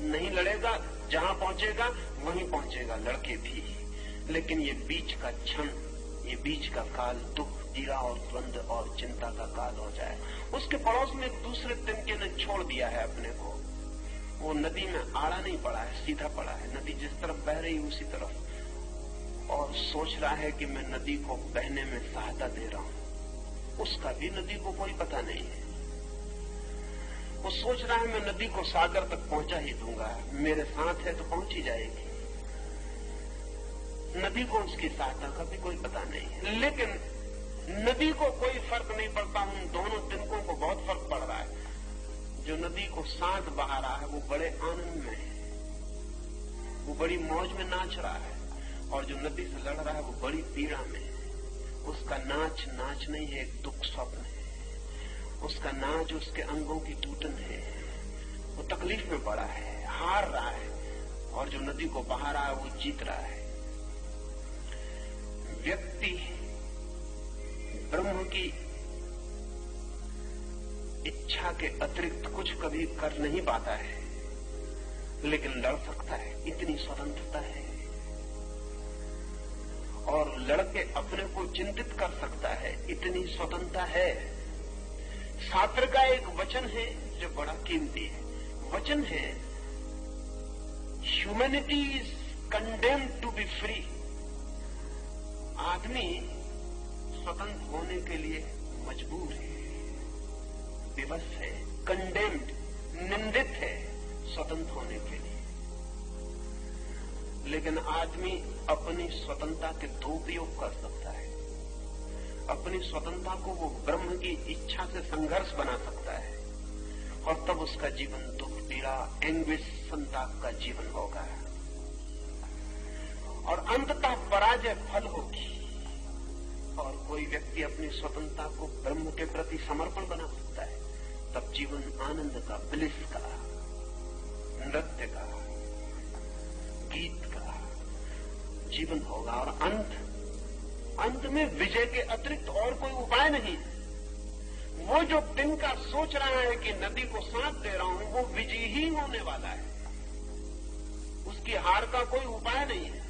S1: नहीं लड़ेगा, जहां पहुंचेगा वहीं पहुंचेगा, लड़के भी। लेकिन ये बीच का क्षण, ये बीच का काल दुख, पीड़ा और द्वंद और चिंता का काल हो जाए। उसके पड़ोस में एक दूसरे तिनके ने छोड़ दिया है अपने को। वो नदी में आड़ा नहीं पड़ा है, सीधा पड़ा है, नदी जिस तरफ बह रही उसी तरफ, और सोच रहा है कि मैं नदी को बहने में सहायता दे रहा हूं। उसका भी नदी को कोई पता नहीं है। वो सोच रहा है मैं नदी को सागर तक पहुंचा ही दूंगा, मेरे साथ है तो पहुंच ही जाएगी। नदी को उसकी सहायता का भी कोई पता नहीं है, लेकिन नदी को कोई फर्क नहीं पड़ता। उन दोनों तिनकों को बहुत फर्क पड़ रहा है। जो नदी को साथ बहा रहा है वो बड़े आनंद में है, वो बड़ी मौज में नाच रहा है, और जो नदी से लड़ रहा है वो बड़ी पीड़ा में है। उसका नाच नाच नहीं है, एक दुख स्वप्न है। उसका नाज उसके अंगों की टूटन है, वो तकलीफ में पड़ा है, हार रहा है, और जो नदी को बहा रहा है वो जीत रहा है। व्यक्ति ब्रह्म की इच्छा के अतिरिक्त कुछ कभी कर नहीं पाता है, लेकिन लड़ सकता है, इतनी स्वतंत्रता है। और लड़के अपने को चिंतित कर सकता है, इतनी स्वतंत्रता है। शास्त्र का एक वचन है जो बड़ा कीमती है, वचन है humanity is condemned to be free. आदमी स्वतंत्र होने के लिए मजबूर है, विवश है, कंडेम्ड, निंदित है स्वतंत्र होने के लिए। लेकिन आदमी अपनी स्वतंत्रता के दो उपयोग कर सकता है। अपनी स्वतंत्रता को वो ब्रह्म की इच्छा से संघर्ष बना सकता है, और तब उसका जीवन दुख, पीड़ा, एंग्विश, संताप का जीवन होगा, और अंततः पराजय फल होगी। और कोई व्यक्ति अपनी स्वतंत्रता को ब्रह्म के प्रति समर्पण बना सकता है, तब जीवन आनंद का, ब्लिस का, नृत्य का, गीत का जीवन होगा। और अंत में विजय के अतिरिक्त और कोई उपाय नहीं। वो जो तिनका सोच रहा है कि नदी को साथ दे रहा हूं, वो विजयी ही होने वाला है, उसकी हार का कोई उपाय नहीं है।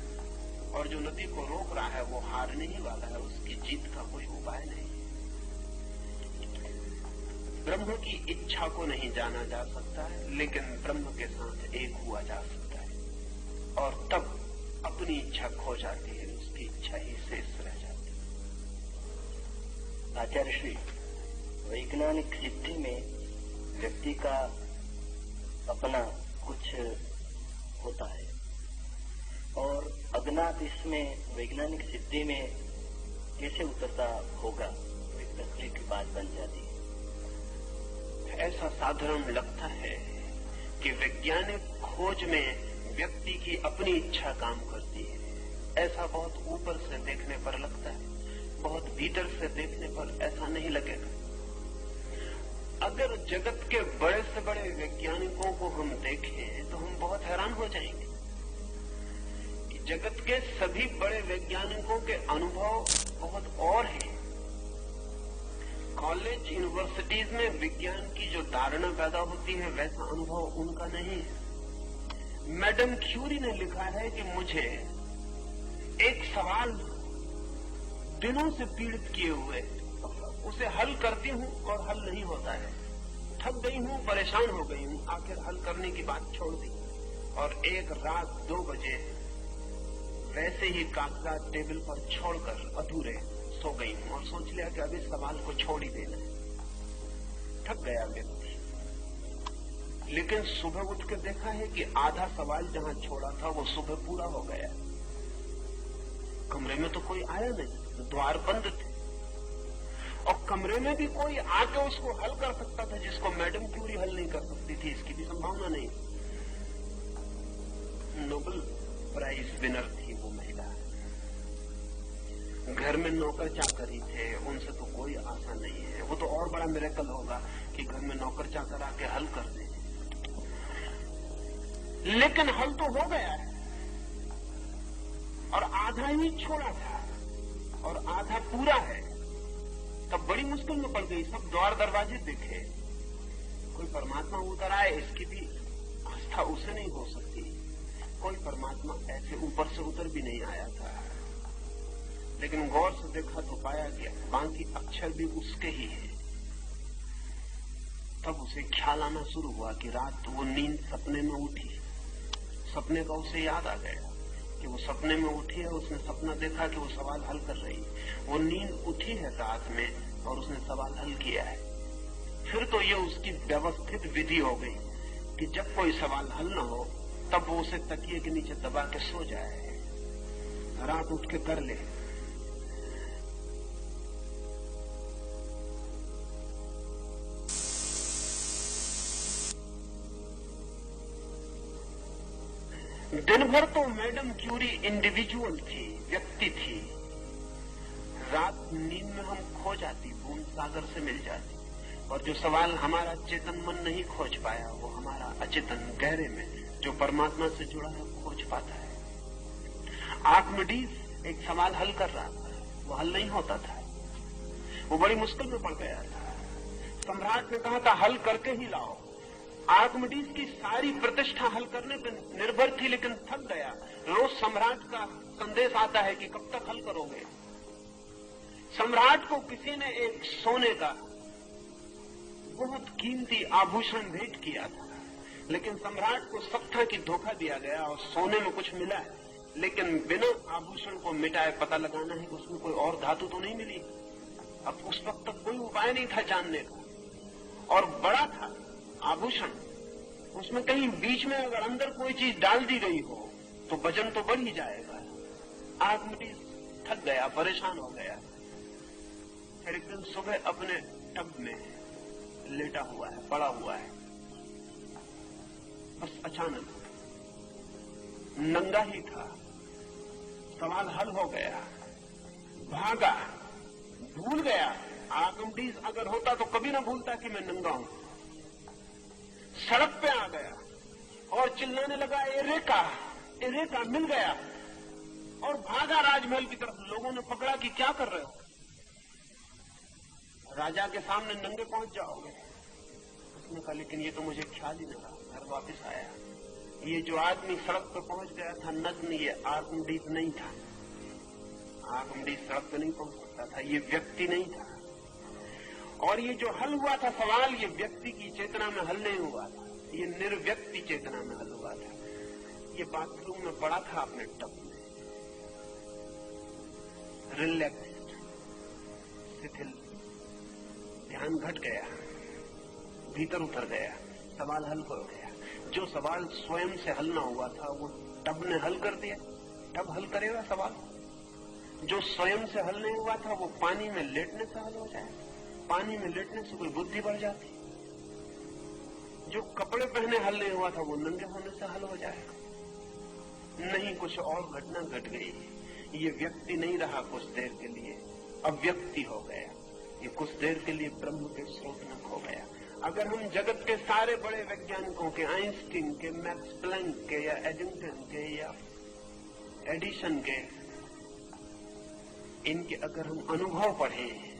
S1: और जो नदी को रोक रहा है वो हारने ही वाला है, उसकी जीत का कोई उपाय नहीं है। ब्रह्म की इच्छा को नहीं जाना जा सकता है, लेकिन ब्रह्म के साथ एक हुआ जा सकता है, और तब अपनी इच्छा खो जाती है, उसकी इच्छा ही शेष रह जाती है।
S2: आचार्य श्री, वैज्ञानिक सिद्धि में व्यक्ति का अपना कुछ होता है, और अज्ञात इसमें वैज्ञानिक सिद्धि में कैसे उतरता होगा, एक तकलीफ की बात बन जाती है।
S1: ऐसा साधारण लगता है कि वैज्ञानिक खोज में व्यक्ति की अपनी इच्छा काम करती है। ऐसा बहुत ऊपर से देखने पर लगता है, बहुत भीतर से देखने पर ऐसा नहीं लगेगा। अगर जगत के बड़े से बड़े वैज्ञानिकों को हम देखें तो हम बहुत हैरान हो जाएंगे कि जगत के सभी बड़े वैज्ञानिकों के अनुभव बहुत और हैं। कॉलेज, यूनिवर्सिटीज में विज्ञान की जो धारणा पैदा होती है, वैसा अनुभव उनका नहीं है। मैडम क्यूरी ने लिखा है कि मुझे एक सवाल दिनों से पीड़ित किए हुए, उसे हल करती हूं और हल नहीं होता है। थक गई हूं, परेशान हो गई हूं, आखिर हल करने की बात छोड़ दी, और एक रात 2 बजे वैसे ही कागजात टेबल पर छोड़कर अधूरे सो गई हूं, और सोच लिया कि अब इस सवाल को छोड़ ही देना है। थक गया व्यक्ति, लेकिन सुबह उठ के देखा है कि आधा सवाल जहां छोड़ा था वो सुबह पूरा हो गया। कमरे में तो कोई आया नहीं, द्वार बंद थे, और कमरे में भी कोई आके उसको हल कर सकता था जिसको मैडम क्यूरी हल नहीं कर सकती थी, इसकी भी संभावना नहीं। नोबेल प्राइज विनर थी वो महिला। घर में नौकर चाकर ही थे, उनसे तो कोई आशा नहीं है। वो तो और बड़ा मिरेकल होगा कि घर में नौकर चाकर आके हल कर दे, लेकिन हल तो हो गया है, और आधा ही छोड़ा था और आधा पूरा है। तब बड़ी मुश्किल में पड़ गई, सब द्वार दरवाजे देखे, कोई परमात्मा उतर आए, इसकी भी आस्था उसे नहीं हो सकती। कोई परमात्मा ऐसे ऊपर से उतर भी नहीं आया था, लेकिन गौर से देखा तो पाया कि बाकी अक्षर भी उसके ही है। तब उसे ख्याल आना शुरू हुआ कि रात वो नींद सपने में उठी, सपने का उसे याद आ गया कि वो सपने में उठी है, उसने सपना देखा कि वो सवाल हल कर रही है। वो नींद उठी है रात में और उसने सवाल हल किया है। फिर तो ये उसकी व्यवस्थित विधि हो गई कि जब कोई सवाल हल न हो तब वो उसे तकिए के नीचे दबा के सो जाए, रात उठ के कर ले। दिन भर तो मैडम क्यूरी इंडिविजुअल थी, व्यक्ति थी। रात नींद में हम खो जाती, भून सागर से मिल जाती। और जो सवाल हमारा चेतन मन नहीं खोज पाया वो हमारा अचेतन गहरे में जो परमात्मा से जुड़ा है खोज पाता है। आर्किमिडीज एक सवाल हल कर रहा था, वो हल नहीं होता था, वो बड़ी मुश्किल में पड़ गया था। सम्राट ने कहा था हल करके ही लाओ। आर्किमिडीज की सारी प्रतिष्ठा हल करने पर निर्भर थी, लेकिन थक गया। रोज सम्राट का संदेश आता है कि कब तक हल करोगे। सम्राट को किसी ने एक सोने का बहुत कीमती आभूषण भेंट किया था, लेकिन सम्राट को सब था कि धोखा दिया गया और सोने में कुछ मिला है, लेकिन बिना आभूषण को मिटाए पता लगाना है कि उसमें कोई और धातु तो नहीं मिली। अब उस वक्त तक कोई उपाय नहीं था जानने का, और बड़ा था आभूषण, उसमें कहीं बीच में अगर अंदर कोई चीज डाल दी गई हो तो वजन तो बढ़ ही जाएगा। आर्किमिडीज थक गया, परेशान हो गया। फिर एक दिन सुबह अपने टब में लेटा हुआ है, पड़ा हुआ है, बस अचानक नंगा ही था, सवाल हल हो गया। भागा, भूल गया। आर्किमिडीज अगर होता तो कभी ना भूलता कि मैं नंगा हूं। सड़क पे आ गया और चिल्लाने लगा, एरेका एरेका, मिल गया, और भागा राजमहल की तरफ। लोगों ने पकड़ा कि क्या कर रहे हो, राजा के सामने नंगे पहुंच जाओगे। उसने कहा लेकिन ये तो मुझे ख्याल ही नहीं रहा। घर वापस आया, ये जो आदमी सड़क पर पहुंच गया था नग्न, ये आर्किमिडीज नहीं था। आर्किमिडीज सड़क पर नहीं पहुंच सकता था, ये व्यक्ति नहीं था। और ये जो हल हुआ था सवाल, ये व्यक्ति की चेतना में हल नहीं हुआ था, ये निर्व्यक्ति चेतना में हल हुआ था। ये बाथरूम में पड़ा था अपने टब में, रिलैक्स्ड, शिथिल, ध्यान घट गया, भीतर उतर गया, सवाल हल हो गया। जो सवाल स्वयं से हल ना हुआ था वो टब ने हल कर दिया। टब हल करेगा सवाल। जो स्वयं से हल नहीं हुआ था वो पानी में लेटने से हल हो जाए। पानी में लेटने से कोई बुद्धि बढ़ जाती। जो कपड़े पहने हल नहीं हुआ था वो नंगे होने से हल हो जाएगा। नहीं, कुछ और घटना घट गई। ये व्यक्ति नहीं रहा कुछ देर के लिए, अव्यक्ति हो गया। ये कुछ देर के लिए ब्रह्म के स्रोत में खो गया। अगर हम जगत के सारे बड़े वैज्ञानिकों के, आइंस्टीन के, मैक्स प्लैंक के, या एडिंगटन के, या एडिशन के, इनके अगर हम अनुभव पढ़ें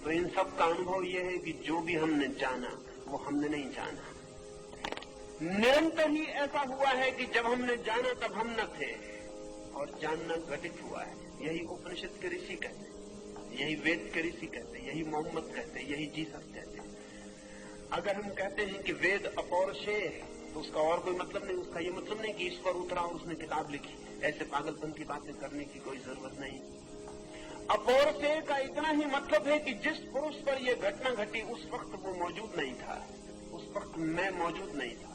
S1: तो इन सब का अनुभव यह है कि जो भी हमने जाना वो हमने नहीं जाना। निरंतर ही ऐसा हुआ है कि जब हमने जाना तब हम न थे, और जानना घटित हुआ है। यही उपनिषद के ऋषि कहते हैं, यही वेद के ऋषि कहते हैं, यही मोहम्मद कहते हैं, यही जीसस कहते हैं। अगर हम कहते हैं कि वेद अपौरुषेय है तो उसका और कोई मतलब नहीं। उसका ये मतलब नहीं कि ईश्वर उतरा और उसने किताब लिखी। ऐसे पागलपन की बातें करने की कोई जरूरत नहीं। अपौरुषेय का इतना ही मतलब है कि जिस पुरुष पर यह घटना घटी उस वक्त वो मौजूद नहीं था, उस वक्त मैं मौजूद नहीं था।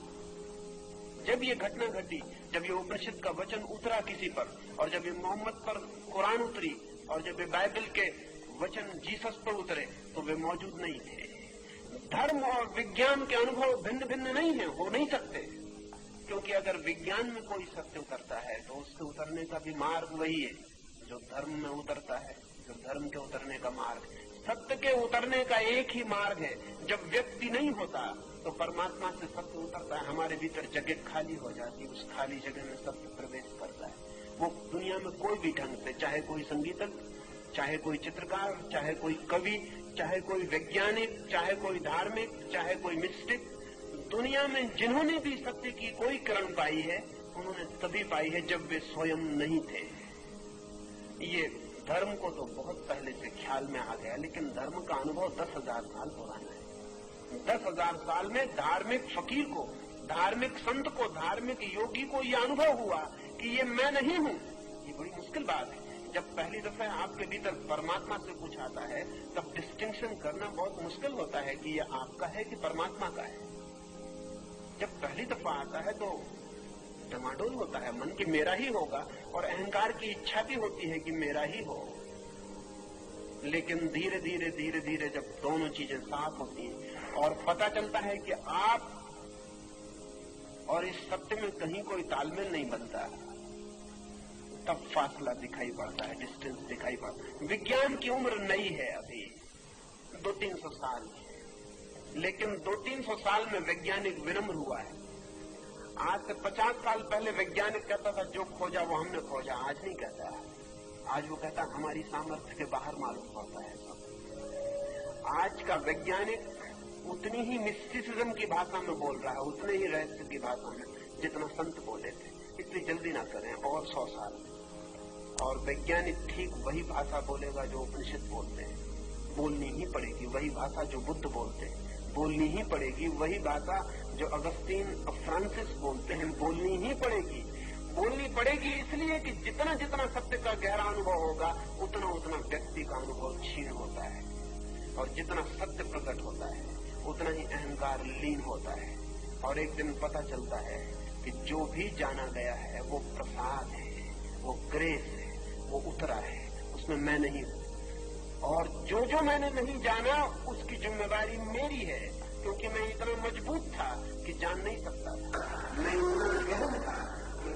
S1: जब ये घटना घटी, जब ये उपनिषद का वचन उतरा किसी पर, और जब ये मोहम्मद पर कुरान उतरी, और जब ये बाइबल के वचन जीसस पर उतरे, तो वे मौजूद नहीं थे। धर्म और विज्ञान के अनुभव भिन्न भिन्न नहीं है, हो नहीं सकते, क्योंकि अगर विज्ञान में कोई सत्य उतरता है तो उसके उतरने का भी मार्ग वही है जो धर्म में उतरता है, जो धर्म के उतरने का मार्ग है। सत्य के उतरने का एक ही मार्ग है। जब व्यक्ति नहीं होता तो परमात्मा से सत्य उतरता है, हमारे भीतर जगह खाली हो जाती है, उस खाली जगह में सत्य प्रवेश करता है। वो दुनिया में कोई भी ढंग से, चाहे कोई संगीतज्ञ, चाहे कोई चित्रकार, चाहे कोई कवि, चाहे कोई वैज्ञानिक, चाहे कोई धार्मिक, चाहे कोई मिस्टिक, दुनिया में जिन्होंने भी सत्य की कोई किरण पाई है उन्होंने तभी पाई है जब वे स्वयं नहीं थे। ये धर्म को तो बहुत पहले से ख्याल में आ गया, लेकिन धर्म का अनुभव 10,000 साल पुराना है। 10,000 साल में धार्मिक फकीर को, धार्मिक संत को, धार्मिक योगी को यह अनुभव हुआ कि ये मैं नहीं हूं। ये बड़ी मुश्किल बात है। जब पहली दफा आपके भीतर परमात्मा से कुछ आता है तब डिस्टिंक्शन करना बहुत मुश्किल होता है कि ये आपका है कि परमात्मा का है। जब पहली दफा आता है तो डमाडोल होता है मन कि मेरा ही होगा, और अहंकार की इच्छा भी होती है कि मेरा ही हो। लेकिन धीरे धीरे धीरे धीरे जब दोनों चीजें साफ होती हैं और पता चलता है कि आप और इस सत्य में कहीं कोई तालमेल नहीं बनता, तब फासला दिखाई पड़ता है, डिस्टेंस दिखाई पड़ता है। विज्ञान की उम्र नई है, अभी 200-300 साल। लेकिन 200-300 साल में वैज्ञानिक विनम्र हुआ है। आज से 50 साल पहले वैज्ञानिक कहता था जो खोजा वो हमने खोजा, आज नहीं कहता। आज वो कहता हमारी सामर्थ्य के बाहर मालूम पड़ता है सब। आज का वैज्ञानिक उतनी ही मिस्टिसिज्म की भाषा में बोल रहा है, उतने ही रहस्य की भाषा में जितना संत बोले थे। इतनी जल्दी ना करें, और 100 साल और वैज्ञानिक ठीक वही भाषा बोलेगा जो उपनिषद बोलते हैं। बोलनी ही पड़ेगी वही भाषा जो बुद्ध बोलते हैं, बोलनी ही पड़ेगी वही भाषा जो अगस्तीन और फ्रांसिस बोलते हैं, बोलनी ही पड़ेगी। बोलनी पड़ेगी इसलिए कि जितना जितना सत्य का गहरा अनुभव होगा उतना उतना व्यक्ति का अनुभव क्षीण होता है, और जितना सत्य प्रकट होता है उतना ही अहंकार लीन होता है। और एक दिन पता चलता है कि जो भी जाना गया है वो प्रसाद है, वो ग्रेस है, वो उतरा है, उसमें मैं नहीं हूं। और जो जो मैंने नहीं जाना उसकी जिम्मेवारी मेरी है, क्योंकि मैं इतना मजबूत था कि जान नहीं सकता था। मैं इतना गहन था कि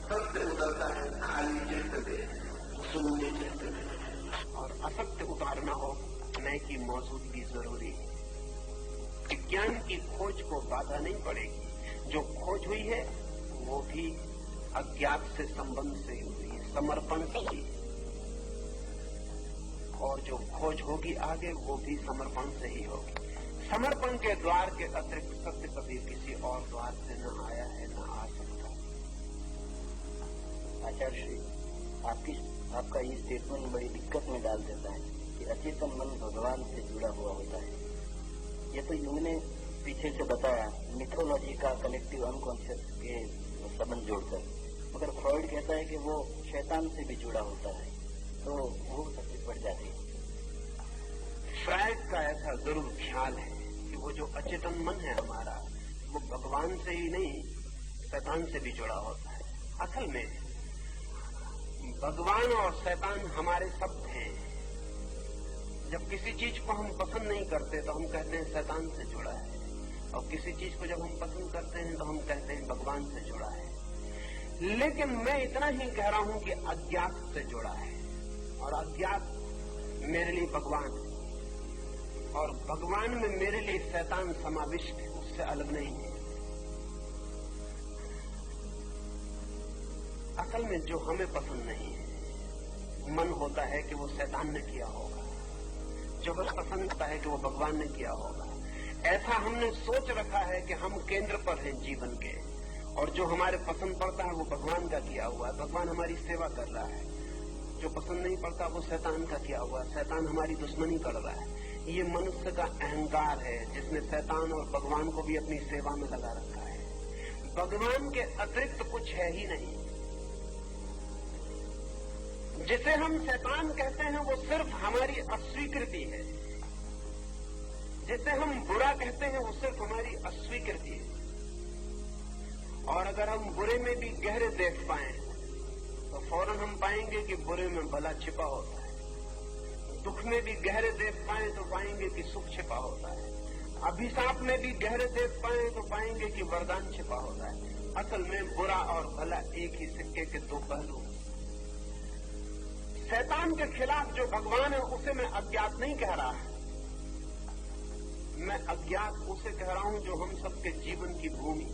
S1: सत्य उतरता है खाली चित्त में, शून्य चित्त में। और असत्य उतारना हो नए की मौजूदगी जरूरी है। विज्ञान की खोज को बाधा नहीं पड़ेगी। जो खोज हुई है वो भी अज्ञात से संबंध से हुई है, समर्पण से ही। और जो खोज होगी आगे वो भी समर्पण से ही होगी। समर्पण के द्वार के अतिरिक्त सत्य कभी किसी और द्वार से न आया है न आ सकता।
S2: आचार्य श्री, आपका ये स्टेटमेंट बड़ी दिक्कत में डाल देता है कि अचेतन मन भगवान से जुड़ा हुआ होता है। ये तो यूं ने पीछे से बताया मिथोलॉजी का कलेक्टिव अनकॉन्शियस के संबंध जोड़कर, मगर फ्रॉइड कहता है कि वो शैतान से भी जुड़ा होता है, तो वो सबसे बढ़ जाती है।
S1: फ्रायड का ऐसा जरूर ख्याल है कि वो जो अचेतन मन है हमारा, वो भगवान से ही नहीं शैतान से भी जुड़ा होता है। असल में भगवान और शैतान हमारे शब्द हैं। जब किसी चीज को हम पसंद नहीं करते तो हम कहते हैं शैतान से जुड़ा है, और किसी चीज को जब हम पसंद करते हैं तो हम कहते हैं भगवान से जुड़ा है। लेकिन मैं इतना ही कह रहा हूं कि अज्ञात से जुड़ा है, और अज्ञात मेरे लिए भगवान है, और भगवान में मेरे लिए शैतान समाविष्ट है, उससे अलग नहीं है। असल में जो हमें पसंद नहीं है, मन होता है कि वो शैतान ने किया होगा, जो हमें पसंद होता है कि वो भगवान ने किया होगा। ऐसा हमने सोच रखा है कि हम केंद्र पर हैं जीवन के, और जो हमारे पसंद पड़ता है वो भगवान का किया हुआ है, भगवान हमारी सेवा कर रहा है। जो पसंद नहीं पड़ता वो शैतान का किया हुआ है, शैतान हमारी दुश्मनी कर रहा है। ये मनुष्य का अहंकार है जिसने शैतान और भगवान को भी अपनी सेवा में लगा रखा है। भगवान के अतिरिक्त कुछ है ही नहीं। जिसे हम शैतान कहते हैं वो सिर्फ हमारी अस्वीकृति है, जिसे हम बुरा कहते हैं वो सिर्फ हमारी अस्वीकृति है। और अगर हम बुरे में भी गहरे देख पाए तो फौरन हम पाएंगे कि बुरे में भला छिपा होता है। दुख में भी गहरे देख पाए तो पाएंगे कि सुख छिपा होता है। अभिशाप में भी गहरे देख पाए तो पाएंगे कि वरदान छिपा होता है। असल में बुरा और भला एक ही सिक्के के दो पहलू। शैतान के खिलाफ जो भगवान है उसे मैं अज्ञात नहीं कह रहा है, मैं अज्ञात उसे कह रहा हूं जो हम सबके जीवन की भूमि,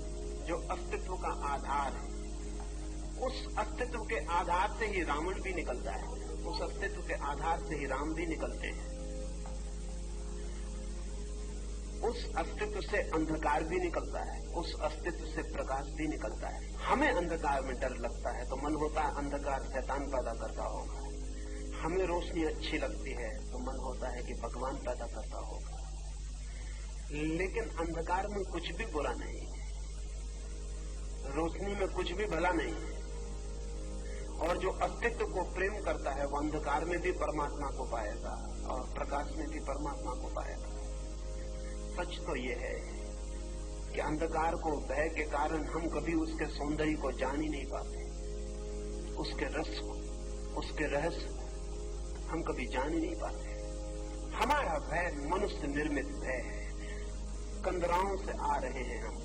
S1: जो अस्तित्व का आधार है। उस अस्तित्व के आधार से ही रावण भी निकलता है, उस अस्तित्व के आधार से ही राम भी निकलते हैं। उस अस्तित्व से अंधकार भी निकलता है, उस अस्तित्व से प्रकाश भी निकलता है। हमें अंधकार में डर लगता है तो मन होता है अंधकार शैतान पैदा करता होगा। हमें रोशनी अच्छी लगती है तो मन होता है कि भगवान पैदा करता होगा। लेकिन अंधकार में कुछ भी बुरा नहीं है, रोशनी में कुछ भी भला नहीं है। और जो अस्तित्व को प्रेम करता है वो अंधकार में भी परमात्मा को पाएगा और प्रकाश में भी परमात्मा को पाएगा। सच तो ये है कि अंधकार को भय के कारण हम कभी उसके सौंदर्य को जान ही नहीं पाते, उसके रस को, उसके रहस्य को हम कभी जान ही नहीं पाते। हमारा भय मनुष्य निर्मित भय है। कंदराओं से आ रहे हैं हम,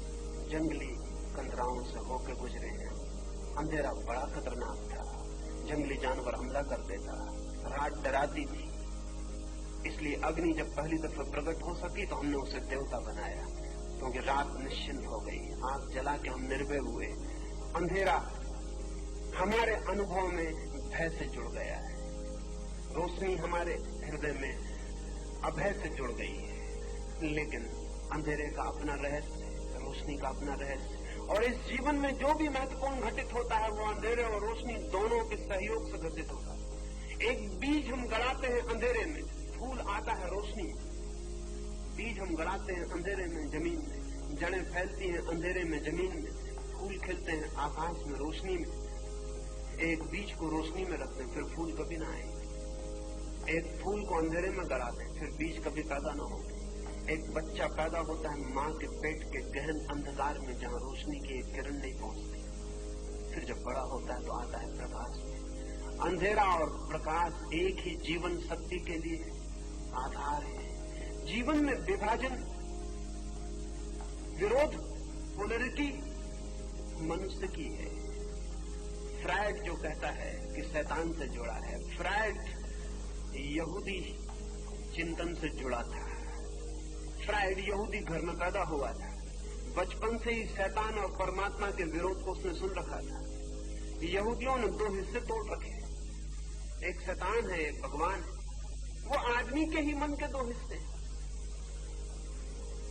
S1: जंगली कंदराओं से होकर गुजरे हैं। अंधेरा बड़ा खतरनाक था, जंगली जानवर हमला कर देता, रात डराती थी। इसलिए अग्नि जब पहली दफा प्रकट हो सकी तो हमने उसे देवता बनाया, क्योंकि रात निश्चिंत हो गई, आग जला के हम निर्भय हुए। अंधेरा हमारे अनुभव में भय से जुड़ गया है, रोशनी हमारे हृदय में अभय से जुड़ गई है। लेकिन अंधेरे का अपना रहस्य, रोशनी का अपना रहस्य, और इस जीवन में जो भी महत्वपूर्ण घटित होता है वो अंधेरे और रोशनी दोनों के सहयोग से घटित होता है। एक बीज हम गड़ाते हैं अंधेरे में, फूल आता है रोशनी में। बीज हम गड़ाते हैं अंधेरे में जमीन में, जड़ें फैलती हैं अंधेरे में जमीन में, फूल खिलते हैं आकाश में रोशनी में। एक बीज को रोशनी में रख दें फिर फूल कभी ना आए। एक फूल को अंधेरे में गड़ा दें फिर बीज कभी पैदा ना हो। एक बच्चा पैदा होता है मां के पेट के गहन अंधकार में, जहां रोशनी की एक किरण नहीं पहुंचती। फिर जब बड़ा होता है तो आता है प्रकाश में। अंधेरा और प्रकाश एक ही जीवन शक्ति के लिए आधार है। जीवन में विभाजन, विरोध, पोलरिटी मनुष्य की है। फ्रायड जो कहता है कि शैतान से जुड़ा है, फ्रायड यहूदी चिंतन से जुड़ा था। फ्रायड यहूदी घर में पैदा हुआ था, बचपन से ही शैतान और परमात्मा के विरोध को उसने सुन रखा था। यहूदियों ने दो हिस्से तोड़ रखे, एक शैतान है एक भगवान है। वो आदमी के ही मन के दो हिस्से।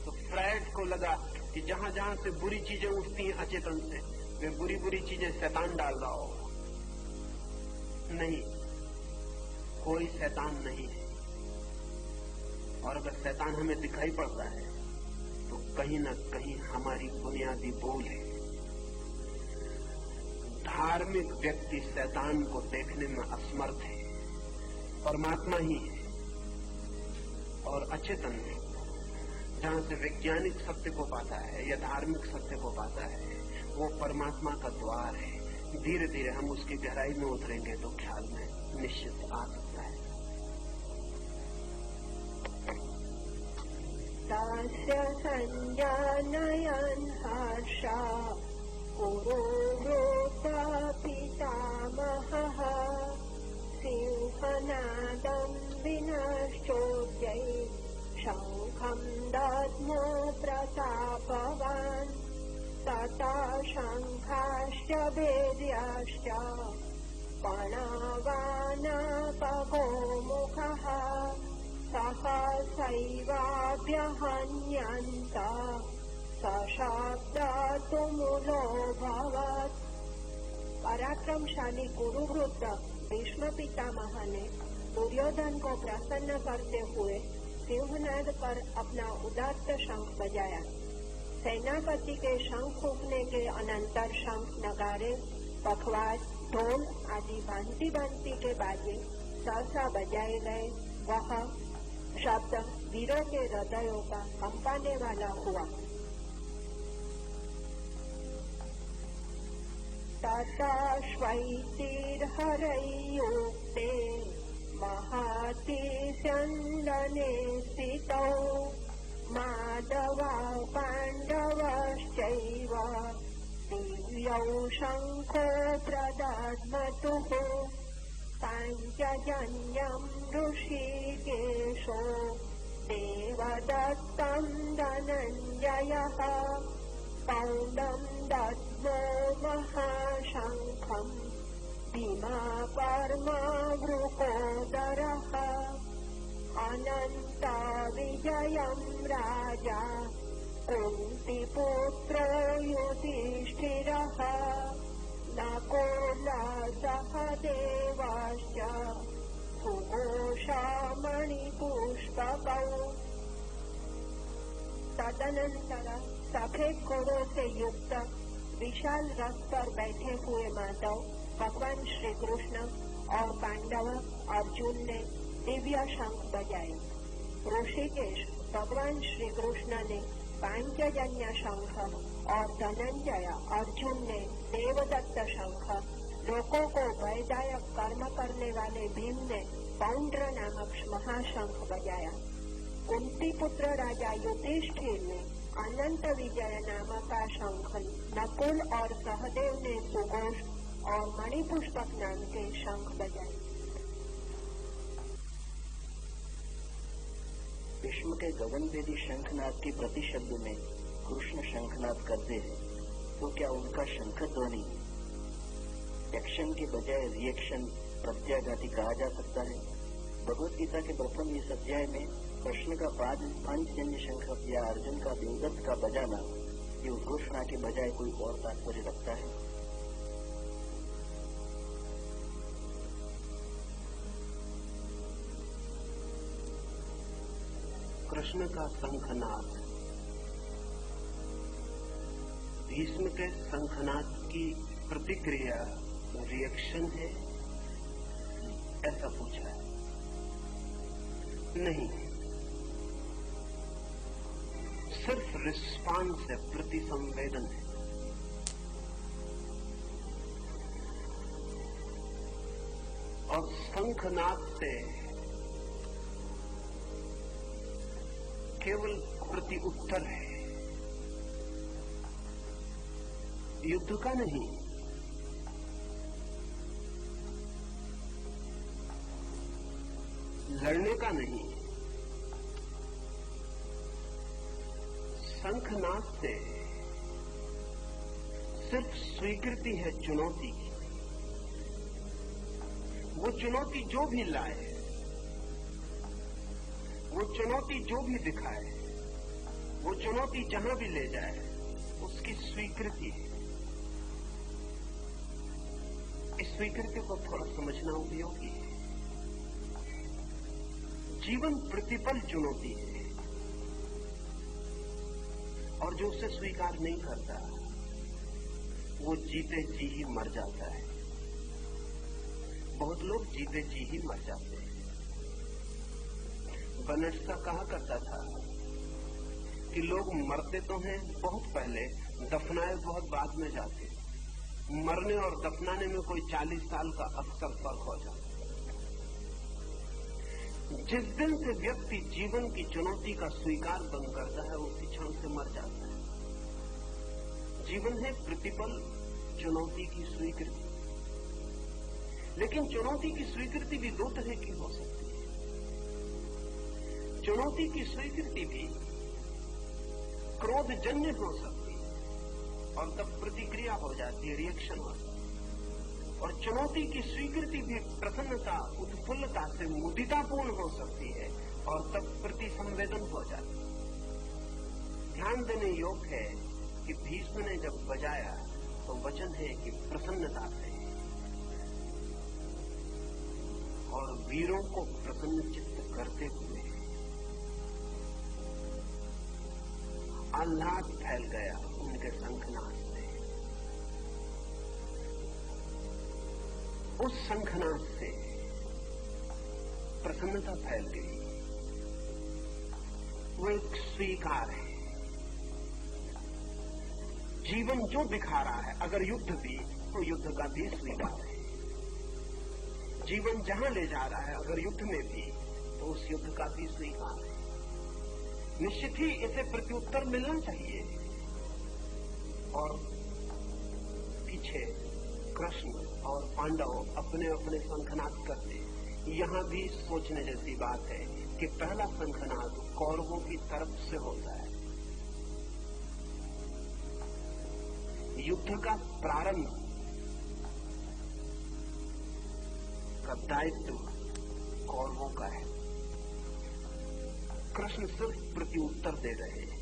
S1: तो फ्रायड को लगा कि जहां जहां से बुरी चीजें उठती हैं अचेतन से, वे बुरी बुरी चीजें शैतान डाल रहा होगा। नहीं, कोई शैतान नहीं है। और अगर शैतान हमें दिखाई पड़ता है तो कहीं न कहीं हमारी बुनियादी भूल है। धार्मिक व्यक्ति शैतान को देखने में असमर्थ है, परमात्मा ही है। और अचेतन जहां से वैज्ञानिक सत्य को पाता है या धार्मिक सत्य को पाता है, वो परमात्मा का द्वार है। धीरे धीरे हम उसकी गहराई में उतरेंगे तो ख्याल में निश्चित आ सकता है।
S3: तास्य संजानयन् हर्षा पुरोवृत्त पितामहः सिंहनादं विनश्चोद्यै शङ्खं दद्मो प्रतापवान् तथा शङ्खाश्च वेद्याश्च पणवानापगोमुखः सहसैवाभ्यहन्यन्त सशब्दतुमुलोऽभवत्। पराक्रमशाली कुरुवृत्त भीष्म पितामह ने दुर्योधन को प्रसन्न करते हुए सिंहनाद पर अपना उदात्त शंख बजाया। सेनापति के शंख फूंकने के अनंतर शंख, नगारे, पखवाज, ढोल आदि भांति भांति के बाजे सहसा बजाए गए। वह शब्द वीरों के हृदयों का कंपाने वाला हुआ। ततश्वैतिर्हरैयुक्ते महाति स्यन्दने स्थितौ माधवा पाण्डवश्चैव दिव्यौ शङ्खो प्रदद्मतुः पाञ्चजन्यम् ऋषिकेशो देवदत्तम् धनञ्जयः पौण्डम् दद्मो महाशङ्खम् भीमापर्मावृकोदरः अनन्तविजयम् राजा कुन्तिपुत्रो युधिष्ठिरः नकुलसहदेवश्च सुघोषमणिपुष्पकौ। तदनंतर सफेद घोड़ों से युक्त विशाल रथ पर बैठे हुए माधव भगवान श्री कृष्ण और पांडव अर्जुन ने दिव्य शंख बजाए। ऋषिकेश भगवान श्री कृष्ण ने पांचजन्य शंख और धनंजय अर्जुन ने देवदत्त शंख, लोगों को भयदायक कर्म करने वाले भीम ने पौंड्र नामक महाशंख बजाया। कुंती पुत्र राजा युधिष्ठिर ने अनंत विजय नामक का शंख, नकुल और सहदेव ने सुघोष और मणिपुष्पक नाम के शंख बजाए।
S2: भीष्म के गगनभेदी शंखनाद के प्रतिशब्द में कृष्ण शंखनाद करते हैं, तो क्या उनका शंख ध्वनि एक्शन के बजाय रिएक्शन प्रत्याघाती कहा जा सकता है? भगवत गीता के प्रथम इस अध्याय में कृष्ण का पांचजन्य शंख या अर्जुन का देवदत्त का बजाना ये उद्घोषणा के बजाय कोई और तात्पर्य रखता है?
S1: कृष्ण का शंखनाद भीष्म के शंखनाद की प्रतिक्रिया रिएक्शन है, ऐसा पूछा है? नहीं, सिर्फ रिस्पांस है, प्रतिसंवेदन है। और शंखनाद से केवल प्रति उत्तर है, युद्ध का नहीं। लड़ने का नहीं। शंखनाद से सिर्फ स्वीकृति है चुनौती की। वो चुनौती जो भी लाए, वो चुनौती जो भी दिखाए, वो चुनौती जहां भी ले जाए, उसकी स्वीकृति है। इस स्वीकृति को थोड़ा समझना उपयोगी है। जीवन प्रतिपल चुनौती है, और जो उसे स्वीकार नहीं करता वो जीते जी ही मर जाता है। बहुत लोग जीते जी ही मर जाते हैं। बनटसा कहा करता था कि लोग मरते तो हैं बहुत पहले, दफनाए बहुत बाद में जाते। मरने और दफनाने में कोई 40 साल का अक्सर फर्क हो जाता। जिस दिन से व्यक्ति जीवन की चुनौती का स्वीकार बंद करता है, उसी क्षण से मर जाता है। जीवन है प्रतिपल चुनौती की स्वीकृति। लेकिन चुनौती की स्वीकृति भी दो तरह की हो सकती है। चुनौती की स्वीकृति भी क्रोधजन्य हो सकती है, और तब प्रतिक्रिया हो जाती है, रिएक्शन हो जाती है। और चुनौती की स्वीकृति भी प्रसन्नता, उत्फुल्लता से मुदितापूर्ण हो सकती है, और तब प्रतिसंवेदन हो जाती है। ध्यान देने योग्य है कि भीष्म ने जब बजाया तो वचन है कि प्रसन्नता से, और वीरों को प्रसन्न चित्त करते हुए आह्लाद फैल गया उनके शंखनाद से। उस शंखनाद से प्रसन्नता फैल गई। वो एक स्वीकार है। जीवन जो दिखा रहा है, अगर युद्ध भी तो युद्ध का भी स्वीकार है। जीवन जहां ले जा रहा है, अगर युद्ध में भी, तो उस युद्ध का भी स्वीकार है। निश्चित ही इसे प्रत्युत्तर मिलना चाहिए। और पीछे कृष्ण और पांडव अपने अपने शंखनाद करते। यहां भी सोचने जैसी बात है कि पहला शंखनाद कौरवों की तरफ से होता है। युद्ध का प्रारंभ का दायित्व कौरवों का है। कृष्ण सिर्फ प्रत्युत्तर दे रहे हैं।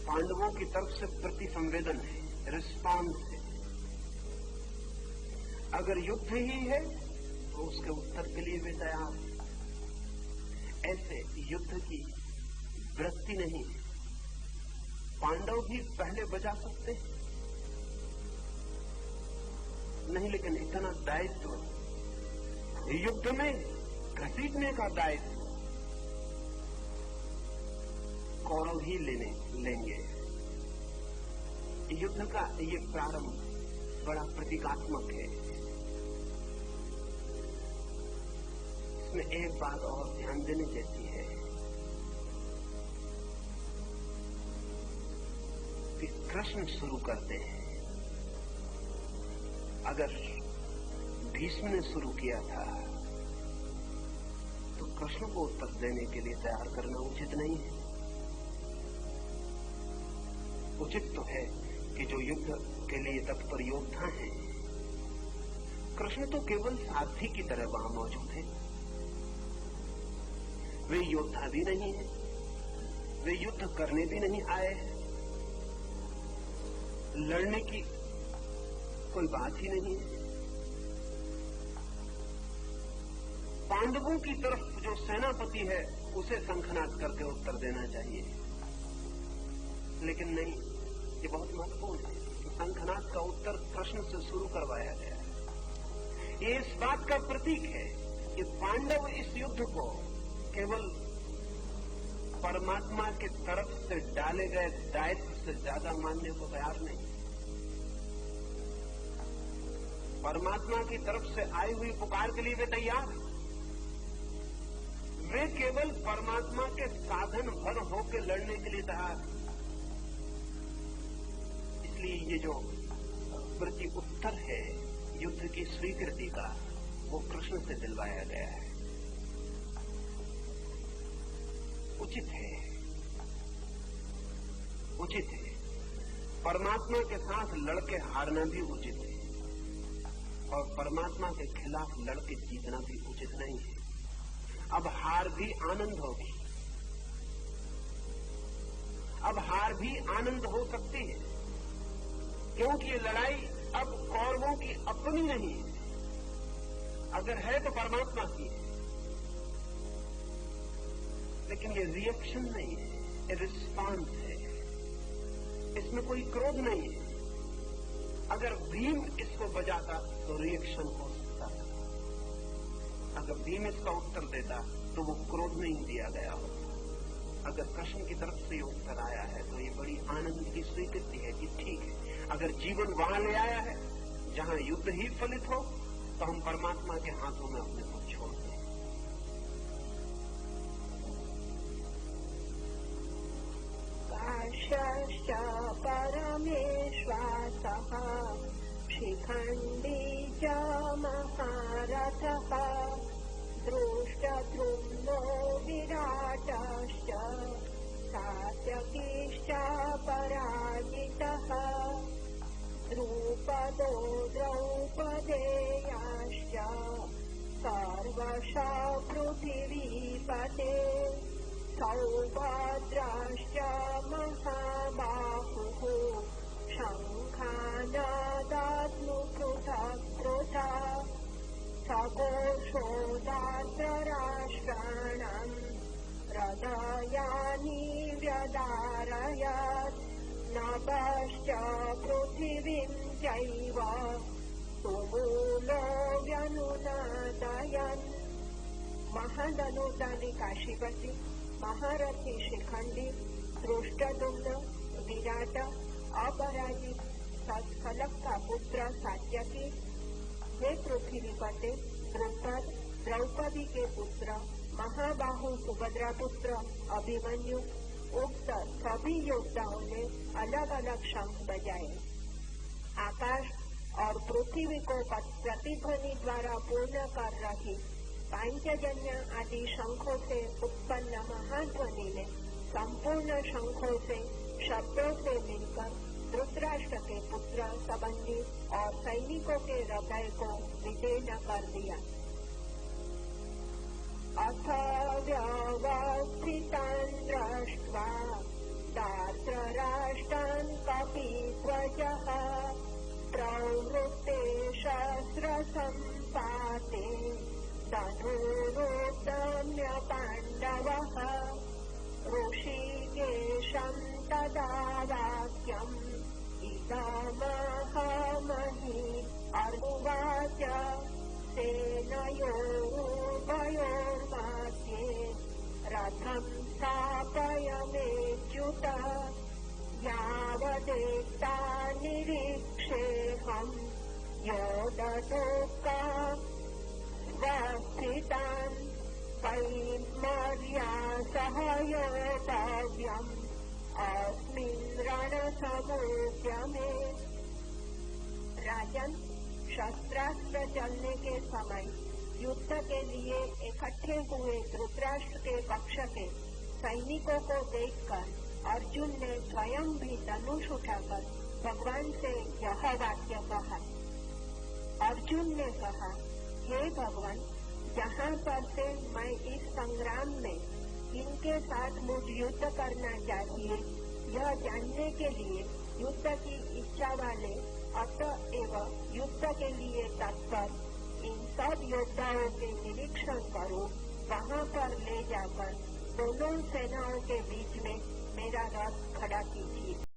S1: पांडवों की तरफ से प्रतिसंवेदन है, रिस्पांस है। अगर युद्ध ही है तो उसके उत्तर के लिए वे तैयार हैं। ऐसे युद्ध की वृत्ति नहीं है। पांडव भी पहले बजा सकते नहीं, लेकिन इतना दायित्व, युद्ध में घसीटने का दायित्व कौरव ही लेंगे। युद्ध का ये प्रारंभ बड़ा प्रतीकात्मक है। इसमें एक बात और ध्यान देने जैसी है कि कृष्ण शुरू करते हैं। अगर भीष्म ने शुरू किया था तो कृष्ण को उत्तर देने के लिए तैयार करना उचित नहीं है। उचित तो है कि जो युद्ध के लिए तत्पर योद्धा हैं, कृष्ण तो केवल सारथी की तरह वहां मौजूद है। वे योद्धा भी नहीं है, वे युद्ध करने भी नहीं आए हैं, लड़ने की कोई बात ही नहीं है। पांडवों की तरफ जो सेनापति है उसे शंखनाद करके उत्तर देना चाहिए, लेकिन नहीं, ये बहुत महत्वपूर्ण है। शंखनाद का उत्तर प्रश्न से शुरू करवाया गया है। ये इस बात का प्रतीक है कि पांडव इस युद्ध को केवल परमात्मा की तरफ से डाले गए दायित्व से ज्यादा मानने को तैयार नहीं। परमात्मा की तरफ से आई हुई पुकार के लिए वे तैयार हैं। वे केवल परमात्मा के साधन भर होकर लड़ने के लिए तैयार हैं। इसलिए ये जो प्रति उत्तर है युद्ध की स्वीकृति का, वो कृष्ण से दिलवाया गया है। उचित है, उचित है। परमात्मा के साथ लड़के हारना भी उचित है, और परमात्मा के खिलाफ लड़के जीतना भी उचित नहीं है। अब हार भी आनंद होगी, अब हार भी आनंद हो सकती है, क्योंकि ये लड़ाई अब कौरवों की अपनी नहीं है। अगर है तो परमात्मा की है, लेकिन ये रिएक्शन नहीं है, ये रिस्पांस है। इसमें कोई क्रोध नहीं है। अगर भीम इसको बजाता तो रिएक्शन हो सकता था, अगर भीम इसका उत्तर देता तो वो क्रोध नहीं दिया गया होता। अगर कृष्ण की तरफ से ये उत्तर आया है तो ये बड़ी आनंद की स्वीकृति है कि ठीक है, अगर जीवन वहां ले आया है जहां युद्ध ही फलित हो, तो हम परमात्मा के हाथों में अपने को छोड़ दें।
S3: काश्यश्च परमेश्वासः शिखण्डी च महारथः दृष्टद्युम्नो विराटश्च सात्यकीश्च पराजितः द्रुपदो द्रौपदेयाश्च सर्वशः पृथिवीपते सौभद्राश्च महाबाहुः शङ्खानादात्मु पृथक् पृथक् सघोषोदार्तराष्ट्राणाम् हृदयानि व्यदारयत् नभश्च पृथिवीं चैव तुमूलो व्यनुनादयन्। महदनुदानि काशीपति, महारथी शिखंडी, दृष्टद्युम्न, विराट, अपराजित, सत्फलक का पुत्र सात्यकी, हे पृथ्वीपते, द्रुपद, द्रौपदी के पुत्र, महाबाहु सुभद्रा पुत्र अभिमन्यु, उक्त सभी योद्धाओं ने अलग अलग शंख बजाए। आकाश और पृथ्वी को प्रतिध्वनि द्वारा पूर्ण कर रही पांचजन्य आदि शंखों से उत्पन्न महाध्वनि ने संपूर्ण शंखों से शब्दों से मिलकर धृतराष्ट्र के पुत्र संबंधी और सैनिकों के हृदय को विदीर्ण कर दिया। अथ व्यवस्थितान् दृष्ट्वा दार्तराष्ट्रान् कपिध्वजः प्रवृत्ते शस्त्रसम्पाते धनुरुद्यम्य पाण्डवः ऋषिकेशं तदा वाक्यम् इदमहमहि अर्वाच सेनयोरुभयोर्मध्ये रथं स्थापयमेच्युत यावदेता निरीक्षेऽहम् योदतोका स्थितान् कैर्मर्या सह योतव्यम् अस्मिन् रणसमुद्यमे। राजन, शस्त्रास्त्र चलने के समय युद्ध के लिए एक इकट्ठे हुए धृतराष्ट्र के पक्ष के सैनिकों को देखकर अर्जुन ने स्वयं भी धनुष उठाकर भगवान से यह वाक्य कहा। अर्जुन ने कहा, हे भगवान, जहाँ पर से मैं इस संग्राम में इनके साथ मुझ युद्ध करना चाहिए यह जानने के लिए युद्ध की इच्छा वाले अतएव युद्ध के लिए तत्पर इन सब योद्धाओं के निरीक्षण करो, वहाँ पर ले जाकर दोनों सेनाओं के बीच में मेरा रथ खड़ा कीजिए।